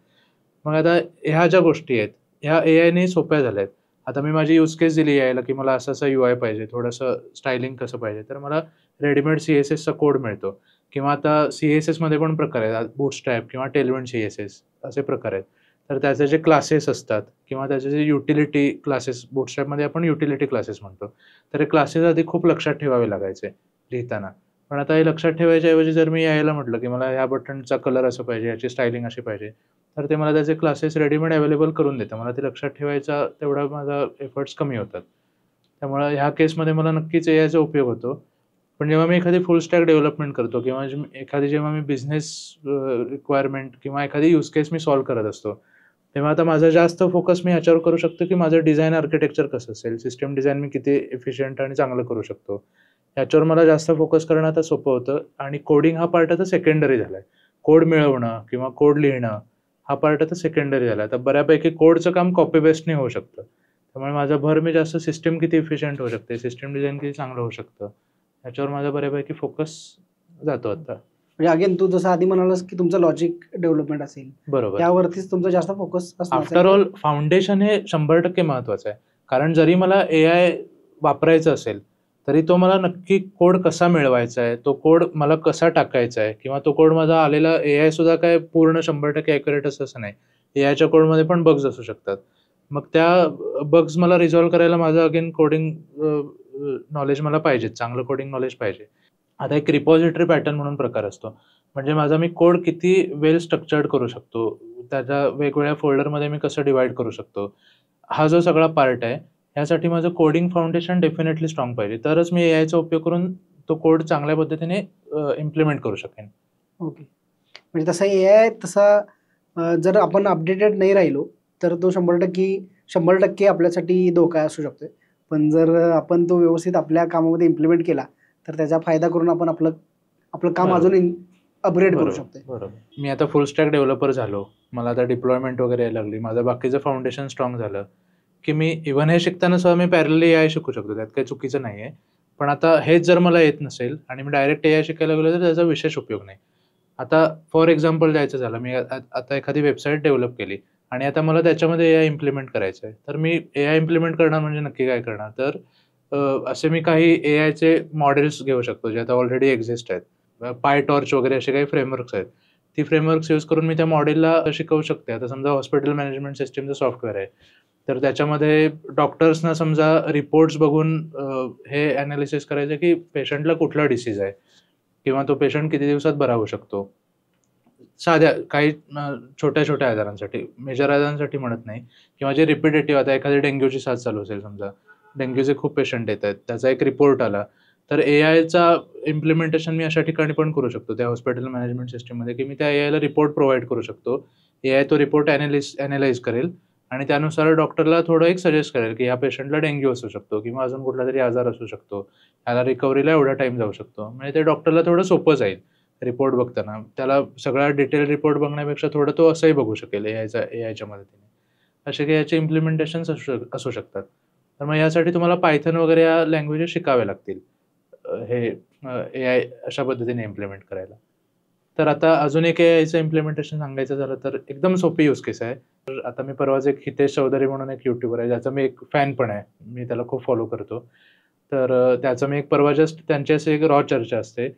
मग आता ह्या ज्या गोष्टी आहेत, ह्या एआयने सोप्या झाल्या आहेत. आता मी माझी यूज केस दिली एआयला की मला असं-असं UI पाहिजे, थोडंसं स्टायलिंग कसं पाहिजे, तर मला रेडीमेड CSSचा कोड मिळतो. किंवा आता CSSमध्ये पण प्रकार आहेत. बूटस्ट्रॅप किंवा टेलविंड CSS असे प्रकार आहेत. तर त्याचे जे क्लासेस असतात, किंवा त्याचे जे युटिलिटी क्लासेस, बूटस्ट्रॅपमध्ये आपण युटिलिटी क्लासेस म्हणतो. तर हे क्लासेस आधी खूप लक्षात ठेवावे लागायचे लिहिताना. पण आता हे लक्षात ठेवायच्या ऐवजी जर मी एआयला म्हटलं की मला ह्या बटनचा कलर असा पाहिजे, याची स्टायलिंग अशी पाहिजे, तर ते मला त्याचे क्लासेस रेडीमेड अवेलेबल करून देतं. मला ते लक्षात ठेवायचा तेवढा माझा एफर्ट्स कमी होतात. त्यामुळं ह्या केसमध्ये मला नक्कीच एआयचा उपयोग होतो. पण जेव्हा मी एखादी फुल स्टॅक डेव्हलपमेंट करतो, किंवा जेव्हा मी बिझनेस रिक्वायरमेंट किंवा एखादी यूज केस मी सॉल्व्ह करत असतो, तेव्हा आता माझा जास्त फोकस मी ह्याच्यावर करू शकतो की माझं डिझाइन आर्किटेक्चर कसं असेल, सिस्टम डिझाइन मी किती एफिशियंट आणि चांगलं करू शकतो. ह्याच्यावर मला जास्त फोकस करणं आता सोपं होतं, आणि कोडिंग हा पार्ट आता सेकंडरी झालाय. कोड मिळवणं किंवा कोड लिहिणं हा पार्ट आता सेकंडरी झाला. आता बऱ्यापैकी कोडचं काम कॉपी पेस्टने होऊ शकतं. त्यामुळे माझा भर मी जास्त सिस्टम किती एफिशियंट होऊ शकते, सिस्टम डिझाइन किती चांगलं होऊ शकतं, ह्याच्यावर माझा बऱ्यापैकी फोकस जातो आता. म्हणजे अगेन तू जसं आधी म्हणालास की तुमचं लॉजिक डेव्हलपमेंट असेल, बरोबर. त्यावरतीच तुमचा जास्त फोकस असणार. आफ्टर ऑल फाउंडेशन हे 100% महत्त्वाचं आहे. कारण जरी मला एआय वापरायचं असेल, तरी तो मला नक्की कोड कसा मिळवायचा आहे, तो कोड मला कसा टाकायचा आहे, किंवा तो कोड माझा आलेला एआय सुद्धा काय पूर्ण 100% ॲक्युरेट असं नाही. एआयच्या कोडमध्ये पण बग्स असू शकतात. मग त्या बग्स मला रिझॉल्व्ह करायला माझं अगेन कोडिंग नॉलेज मला पाहिजे, चांगलं कोडिंग नॉलेज पाहिजे. आता एक रिपॉझिटरी पॅटर्न म्हणून प्रकार असतो. म्हणजे माझा मी कोड किती वेल स्ट्रक्चर्ड करू शकतो, त्याच्या वेगवेगळ्या फोल्डरमध्ये मी कसं डिव्हाईड करू शकतो, हा जो सगळा पार्ट आहे, ह्यासाठी माझं कोडिंग फाउंडेशन डेफिनेटली स्ट्रॉंग पाहिजे. तरच मी एआयचा उपयोग करून तो कोड चांगल्या पद्धतीने इम्प्लिमेंट करू शकेन. ओके. म्हणजे तसा एआय तसा जर आपण अपडेटेड नाही राहिलो, तर तो 100% आपल्यासाठी धोका असू शकतो. पण जर आपण तो व्यवस्थित आपल्या कामामध्ये इम्प्लिमेंट केला, तर त्याचा फायदा करून आपण आपलं काम बरोबर. अजून अपग्रेड करू शकतो. बरोबर. मी आता फुल स्टॅक डेव्हलपर झालो. मला आता डिप्लॉयमेंट वगैरे यायला लागली. माझं बाकीचं फाउंडेशन स्ट्रॉंग झालं, की मी इव्हन हे शिकताना सुद्धा मी पॅरलली एआय शिकू शकतो. त्यात काही चुकीचं नाहीये. पण आता हेच जर मला येत नसेल आणि मी डायरेक्ट एआय शिकायला गेलो, तर त्याचा विशेष उपयोग नाही. आता फॉर एक्झाम्पल द्यायचं झालं, मी आता एखादी वेबसाईट डेव्हलप केली आणि आता मला त्याच्यामध्ये एआय इम्प्लिमेंट करायचं आहे. तर मी एआय इम्प्लिमेंट करणार म्हणजे नक्की काय करणार? तर असे मी काही एआयचे मॉडेल्स घेऊ शकतो, जे आता ऑलरेडी एक्झिस्ट आहेत. PyTorch वगैरे असे काही फ्रेमवर्क्स आहेत. ती फ्रेमवर्क्स यूज करून मी त्या मॉडेलला शिकवू शकते. आता समजा हॉस्पिटल मॅनेजमेंट सिस्टमचं सॉफ्टवेअर आहे. तर त्याच्यामध्ये डॉक्टर्सना समजा रिपोर्ट्स बघून हे एनालिसिस करायचं की पेशंटला कुठला डिसीज आहे, किंवा तो पेशंट किती दिवसात बरा होऊ शकतो. साध्या काही छोट्या छोट्या आजारांसाठी, मेजर आजारांसाठी म्हणत नाही, किंवा जे रिपिटेटिव्ह, आता एखादी डेंग्यूची साथ चालू असेल समजा, डेंग्यूचे खूप पेशंट येत आहेत, त्याचा एक रिपोर्ट आला, तर एआयचा इम्प्लिमेंटेशन मी अशा ठिकाणी पण करू शकतो त्या हॉस्पिटल मॅनेजमेंट सिस्टममध्ये, की मी त्या एआयला रिपोर्ट प्रोव्हाइड करू शकतो. एआय तो रिपोर्ट ॲनालाइज करेल आणि त्यानुसार डॉक्टरला थोडं एक सजेस्ट करेल, की ह्या पेशंटला डेंग्यू असू शकतो किंवा अजून कुठला तरी आजार असू शकतो, ह्याला रिकव्हरीला एवढा टाईम जाऊ शकतो. म्हणजे ते डॉक्टरला थोडं सोपं जाईल रिपोर्ट बघताना. त्याला सगळा डिटेल रिपोर्ट बघण्यापेक्षा थोडं तो असंही बघू शकेल एआयच्या मदतीने. असे काही याचे इम्प्लिमेंटेशन्स असू शकतात. तर मग यासाठी तुम्हाला पायथन वगैरे या लँग्वेजेस शिकावे लागतील, हे एआय अशा पद्धतीने इम्प्लिमेंट करायला. तर आता अजून एक एआयचं इम्प्लिमेंटेशन सांगायचं झालं तर एकदम सोपी यूज केस आहे. तर आता मी परवाच एक हितेश चौधरी म्हणून एक यूट्यूबर आहे, ज्याचा मी एक फॅन पण आहे, मी त्याला खूप फॉलो करतो. तर त्याचं मी एक परवा जस्ट त्यांची अशी एक रॉ चर्चा असते,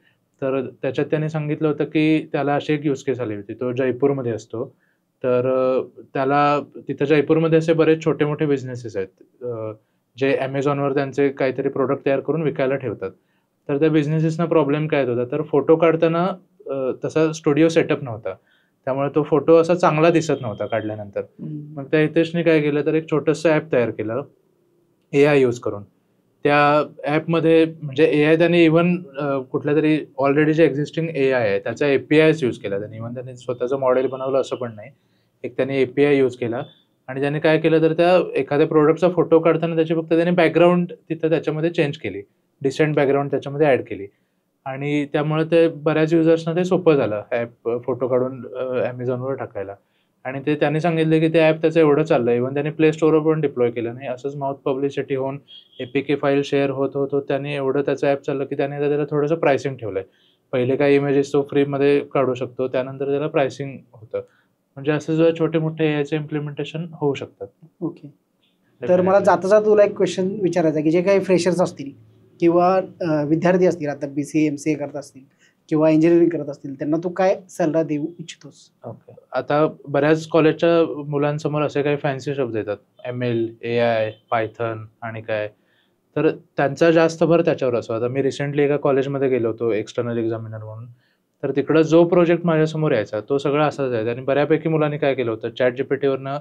तर त्याच्यात त्याने सांगितलं होतं की त्याला अशी एक यूज केस आली होती. तो जयपूरमध्ये असतो. तर त्याला तिथं जयपूरमध्ये असे बरेच छोटे मोठे बिझनेसेस आहेत, जे ॲमेझॉनवर त्यांचे काहीतरी प्रोडक्ट तयार करून विकायला ठेवतात. तर त्या बिझनेसेसना प्रॉब्लेम काय येत होता, तर फोटो काढताना तसा स्टुडिओ सेटअप नव्हता, त्यामुळे तो फोटो असा चांगला दिसत नव्हता काढल्यानंतर. मग त्या हितेशने काय केलं, तर एक छोटंसं ॲप तयार केलं एआय यूज करून. त्या ॲपमध्ये म्हणजे एआय त्याने इव्हन कुठल्या तरी ऑलरेडी जे एक्झिस्टिंग एआय आहे त्याचा एपीआयच यूज केला त्याने. इव्हन त्याने स्वतःचं मॉडेल बनवलं असं पण नाही, एक त्याने एपीआय यूज केला. आणि त्याने काय केलं, तर त्या एखाद्या प्रोडक्टचा फोटो काढताना त्याची फक्त त्याने बॅकग्राऊंड तिथं त्याच्यामध्ये चेंज केली, डिसेंट बॅकग्राऊंड त्याच्यामध्ये ॲड केली. आणि त्यामुळे ते बऱ्याच युजर्सना ते सोपं झालं ॲप फोटो काढून ॲमेझॉनवर टाकायला. आणि ते त्यांनी सांगितलं की ते ॲप त्याचं एवढं चाललं, इव्हन त्याने प्ले स्टोअरवर पण डिप्लॉय केलं नाही. असंच माउथ पब्लिसिटी होऊन एपीके फाईल शेअर होत होत होत त्याने एवढं त्याचं ॲप चाललं की त्याने त्याला थोडंसं प्राइसिंग ठेवलंय. पहिले काही इमेजेस तो फ्रीमध्ये काढू शकतो, त्यानंतर त्याला प्राइसिंग होतं. म्हणजे असं जो छोटे मोठे एआयचे इम्प्लिमेंटेशन होऊ शकतात. ओके. तर मला जाता जाता तुला एक क्वेश्चन विचारायचा आहे, की जे काही फ्रेशर्स असतील किंवा विद्यार्थी असतील, आता BCA MCA करत असतील किंवा इंजिनिअरिंग करत असतील, त्यांना तू काय सल्ला देऊ इच्छितोस? ओके. आता बऱ्याच कॉलेजच्या मुलांसमोर असे काही फॅन्सी शब्द येतात, ML, AI, पायथन आणि काय. तर त्यांचा जास्त भर त्याच्यावर असतो. आता मी रिसेंटली एका कॉलेजमध्ये गेलो होतो एक्सटर्नल एक्झामिनर म्हणून. तर तिकडं जो प्रोजेक्ट माझ्यासमोर यायचा तो सगळा असाच आहे. आणि बऱ्यापैकी मुलांनी काय केलं होतं, ChatGPTवरनं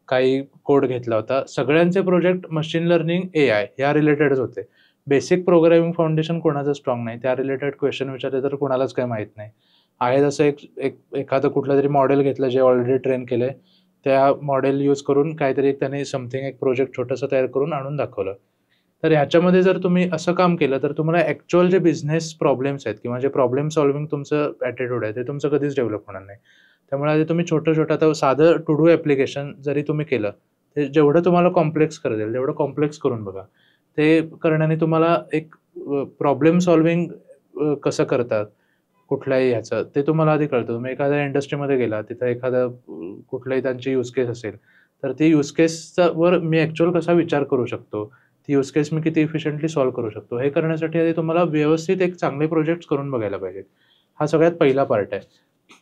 काही कोड घेतला होता. सगळ्यांचे प्रोजेक्ट मशीन लर्निंग, AI या रिलेटेडच होते. बेसिक प्रोग्रामिंग फाउंडेशन कोणाचं स्ट्रॉंग नाही. त्या रिलेटेड क्वेश्चन विचारले तर कोणालाच काही माहीत नाही. आहे तसं एखादं कुठलं तरी मॉडेल घेतलं जे ऑलरेडी ट्रेन केलंय, त्या मॉडेल यूज करून काहीतरी त्याने समथिंग एक प्रोजेक्ट छोटंसं तयार करून आणून दाखवलं. तर ह्याच्यामध्ये जर तुम्ही असं काम केलं तर तुम्हाला ॲक्च्युअल जे बिझनेस प्रॉब्लेम्स आहेत किंवा जे प्रॉब्लेम सॉल्व्हिंग तुमचं ॲटिट्यूड आहे ते तुमचं कधीच डेव्हलप होणार नाही. त्यामुळे आधी तुम्ही छोटं आता साधं टू डू ॲप्लिकेशन जरी तुम्ही केलं, ते जेवढं तुम्हाला कॉम्प्लेक्स करेल तेवढं कॉम्प्लेक्स करून बघा. ते करण्याने तुम्हाला एक प्रॉब्लेम सॉल्व्हिंग कसं करतात कुठल्याही ह्याचं ते तुम्हाला आधी कळतं. तुम्ही एखाद्या इंडस्ट्रीमध्ये गेला, तिथं एखादा कुठलाही त्यांची यूज केस असेल, तर ती यूज केसवर मी ॲक्च्युअल कसा विचार करू शकतो, ती यूज केस मी किती इफिशियंटली सॉल्व्ह करू शकतो, हे करण्यासाठी आधी तुम्हाला व्यवस्थित एक चांगले प्रोजेक्ट्स करून बघायला पाहिजेत. हा सगळ्यात पहिला पार्ट आहे.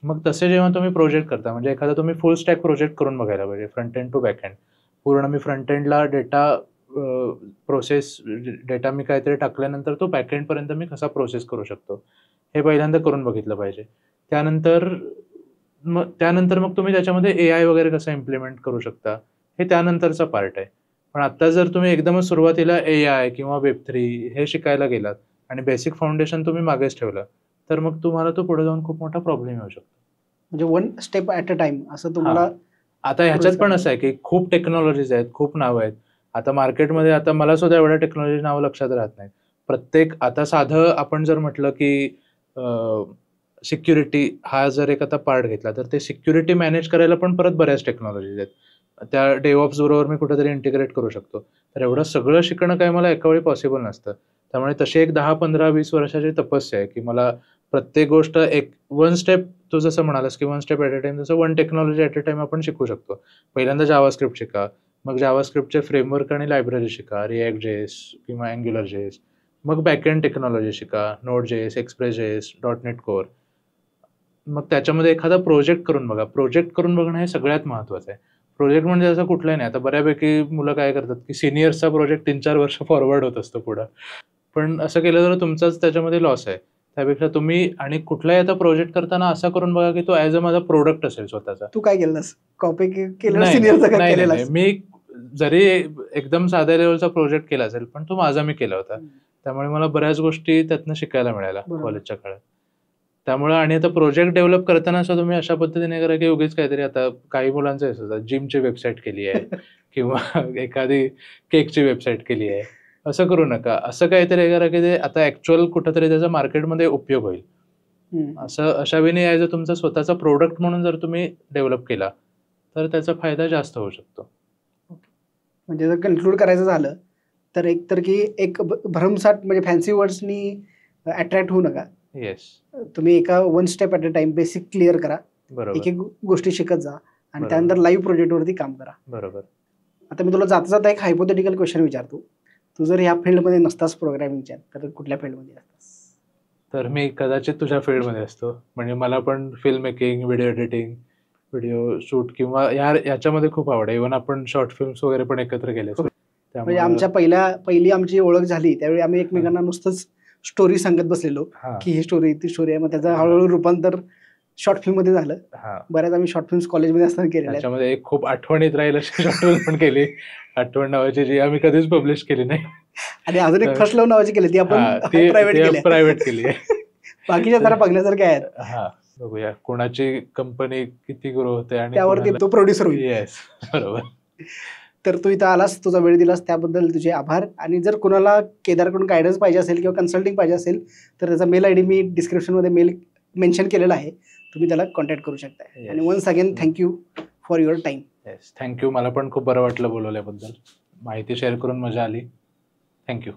मग तसे जेव्हा तुम्ही प्रोजेक्ट करता, म्हणजे एखादा तुम्ही फुल स्टॅक प्रोजेक्ट करून बघायला पाहिजे, front end to back end. पूर्ण मी फ्रंट एंडला डेटा प्रोसेस, डेटा मी काहीतरी टाकल्यानंतर तो बॅक एंडपर्यंत मी कसा प्रोसेस करू शकतो, हे पहिल्यांदा करून बघितलं पाहिजे. त्यानंतर मग तुम्ही त्याच्यामध्ये AI वगैरे कसं इम्प्लिमेंट करू शकता, हे त्यानंतरचा पार्ट आहे. पण आता जर तुम्ही एकदमच सुरुवातीला AI किंवा Web3 हे शिकायला गेलात आणि बेसिक फाउंडेशन तुम्ही मागेच ठेवलं, तर मग तुम्हाला तो पुढे जाऊन खूप मोठा प्रॉब्लेम येऊ शकतो. म्हणजे one step at a time असं तुम्हाला. आता ह्याच्यात पण असं आहे की खूप टेक्नॉलॉजीज आहेत, खूप नावं आहेत. आता मार्केटमध्ये आता मला सुद्धा एवढ्या टेक्नॉलॉजी नावं लक्षात राहत नाहीत. प्रत्येक आता साधं आपण जर म्हटलं की सिक्युरिटी हा जर एक आता पार्ट घेतला, तर ते सिक्युरिटी मॅनेज करायला पण परत बऱ्याच टेक्नॉलॉजीज आहेत. त्या DevOps बरोबर मी कुठेतरी इंटिग्रेट करू शकतो. तर एवढं सगळं शिकणं काही मला एका वेळी पॉसिबल नसतं. त्यामुळे तशी एक 10, 15, 20 वर्षाची तपस्या आहे की मला प्रत्येक गोष्ट एक वन स्टेप, तू जसं म्हणालास की one step at a time, तसं one technology at a time आपण शिकू शकतो. पहिल्यांदा जावास्क्रिप्ट शिका, मग जावास्क्रिप्टचे फ्रेमवर्क आणि लायब्ररी शिका, React.js किंवा AngularJS. मग बॅकएंड टेक्नॉलॉजी शिका, Node.js, Express.js, .NET Core. मग त्याच्यामध्ये एखादा प्रोजेक्ट करून बघा. प्रोजेक्ट करून बघणं हे सगळ्यात महत्त्वाचं आहे. प्रोजेक्ट म्हणजे असं कुठलंही नाही. आता बऱ्यापैकी मुलं काय करतात की सिनियर्सचा प्रोजेक्ट 3-4 वर्ष फॉरवर्ड होत असतो पुढं. पण असं केलं तर तुमचाच त्याच्यामध्ये लॉस आहे. त्यापेक्षा तुम्ही आणि कुठलाही आता प्रोजेक्ट करताना असा करून बघा की तो ॲज अ माझा प्रोडक्ट असेल स्वतःचा. तू काय केलंस? कॉपी केलं नाही, सिनियरचं का नाही, केलेलं? नाही, मी जरी एकदम साध्या लेवलचा प्रोजेक्ट केला असेल पण तो माझा मी केला होता. त्यामुळे मला बऱ्याच गोष्टी त्यातनं शिकायला मिळाल्या बरोबर. कॉलेजच्या काळात. त्यामुळे आणि आता प्रोजेक्ट डेव्हलप करताना सुद्धा तुम्ही अशा पद्धतीने करा की उगीच काहीतरी, आता काही मुलांचं हे असतं जिमची वेबसाईट केली आहे किंवा एखादी केकची वेबसाईट केली आहे, असं करू नका. असं काहीतरी करा की ते आता ऍक्च्युअल कुठंतरी त्याचा मार्केटमध्ये उपयोग होईल. असं अशा वेळी ॲज अ तुमचा स्वतःचा प्रोडक्ट म्हणून जर तुम्ही डेव्हलप केला तर त्याचा फायदा जास्त होऊ शकतो. म्हणजे जर कन्क्लूड करायचं झालं तर एक तर की एक भरमसाठ म्हणजे फॅन्सी वर्ड्सनी अट्रॅक्ट होऊ नका. येस, तुम्ही एका one step at a time basic clear करा, बरोबर, एक एक गोष्टी शिकत जा आणि बरोबर. त्यानंतर लाईव्ह प्रोजेक्टवरती काम करा. बरोबर. आता मी तुला जाता जाता एक हायपोथेटिकल क्वेश्चन विचारतो. तू जर ह्या फील्डमध्ये नसतास प्रोग्रामिंगच्या तर कुठल्या फील्डमध्ये असतास? तर मी कदाचित तुझ्या फील्डमध्ये असतो. म्हणजे मला पण film making, video editing, video shoot किंवा याच्यामध्ये खूप आवड आहे. इव्हन आपण शॉर्ट फिल्म्स वगैरे पण एकत्र केले. म्हणजे आमच्या पहिली आमची ओळख झाली त्यावेळी आम्ही एकमेकांना नुसतंच स्टोरी सांगत बसलेलो की ही स्टोरी ती स्टोरी आहे. मग त्याचं हळूहळू रूपांतर शॉर्ट फिल्म मध्ये झालं. बऱ्याच आम्ही शॉर्ट फिल्म्स कॉलेजमध्ये असताना केलेल्या. त्याच्यामध्ये एक खूप आठवणीत राहील अशी शॉर्ट फिल्म पण केली, आठवण नावाची, जी आम्ही कधीच पब्लिश केली नाही. आणि अजून एक फर्स्ट लव्ह नावाची केली, ती आपण प्रायव्हेट केली आहे. बाकीच्या जरा बघण्यासारख्या आहेत. हा, बघूया कोणाची कंपनी किती ग्रो होते आणि त्यावरती तो प्रोड्युसर होईल. येस, बरोबर. तर तू इथं आलास, तुझा वेळ दिलास त्याबद्दल तुझे आभार. आणि जर कोणाला केदारकडून गायडन्स पाहिजे असेल किंवा कन्सल्टिंग पाहिजे असेल तर त्याचा मेल ID मी डिस्क्रिप्शनमध्ये मेल मेन्शन केलेला आहे, तुम्ही त्याला कॉन्टॅक्ट करू शकता. आणि once again thank you for your time. Yes, thank you. मला पण खूप बरं वाटलं बोलवल्याबद्दल, माहिती शेअर करून मजा आली. थँक्यू.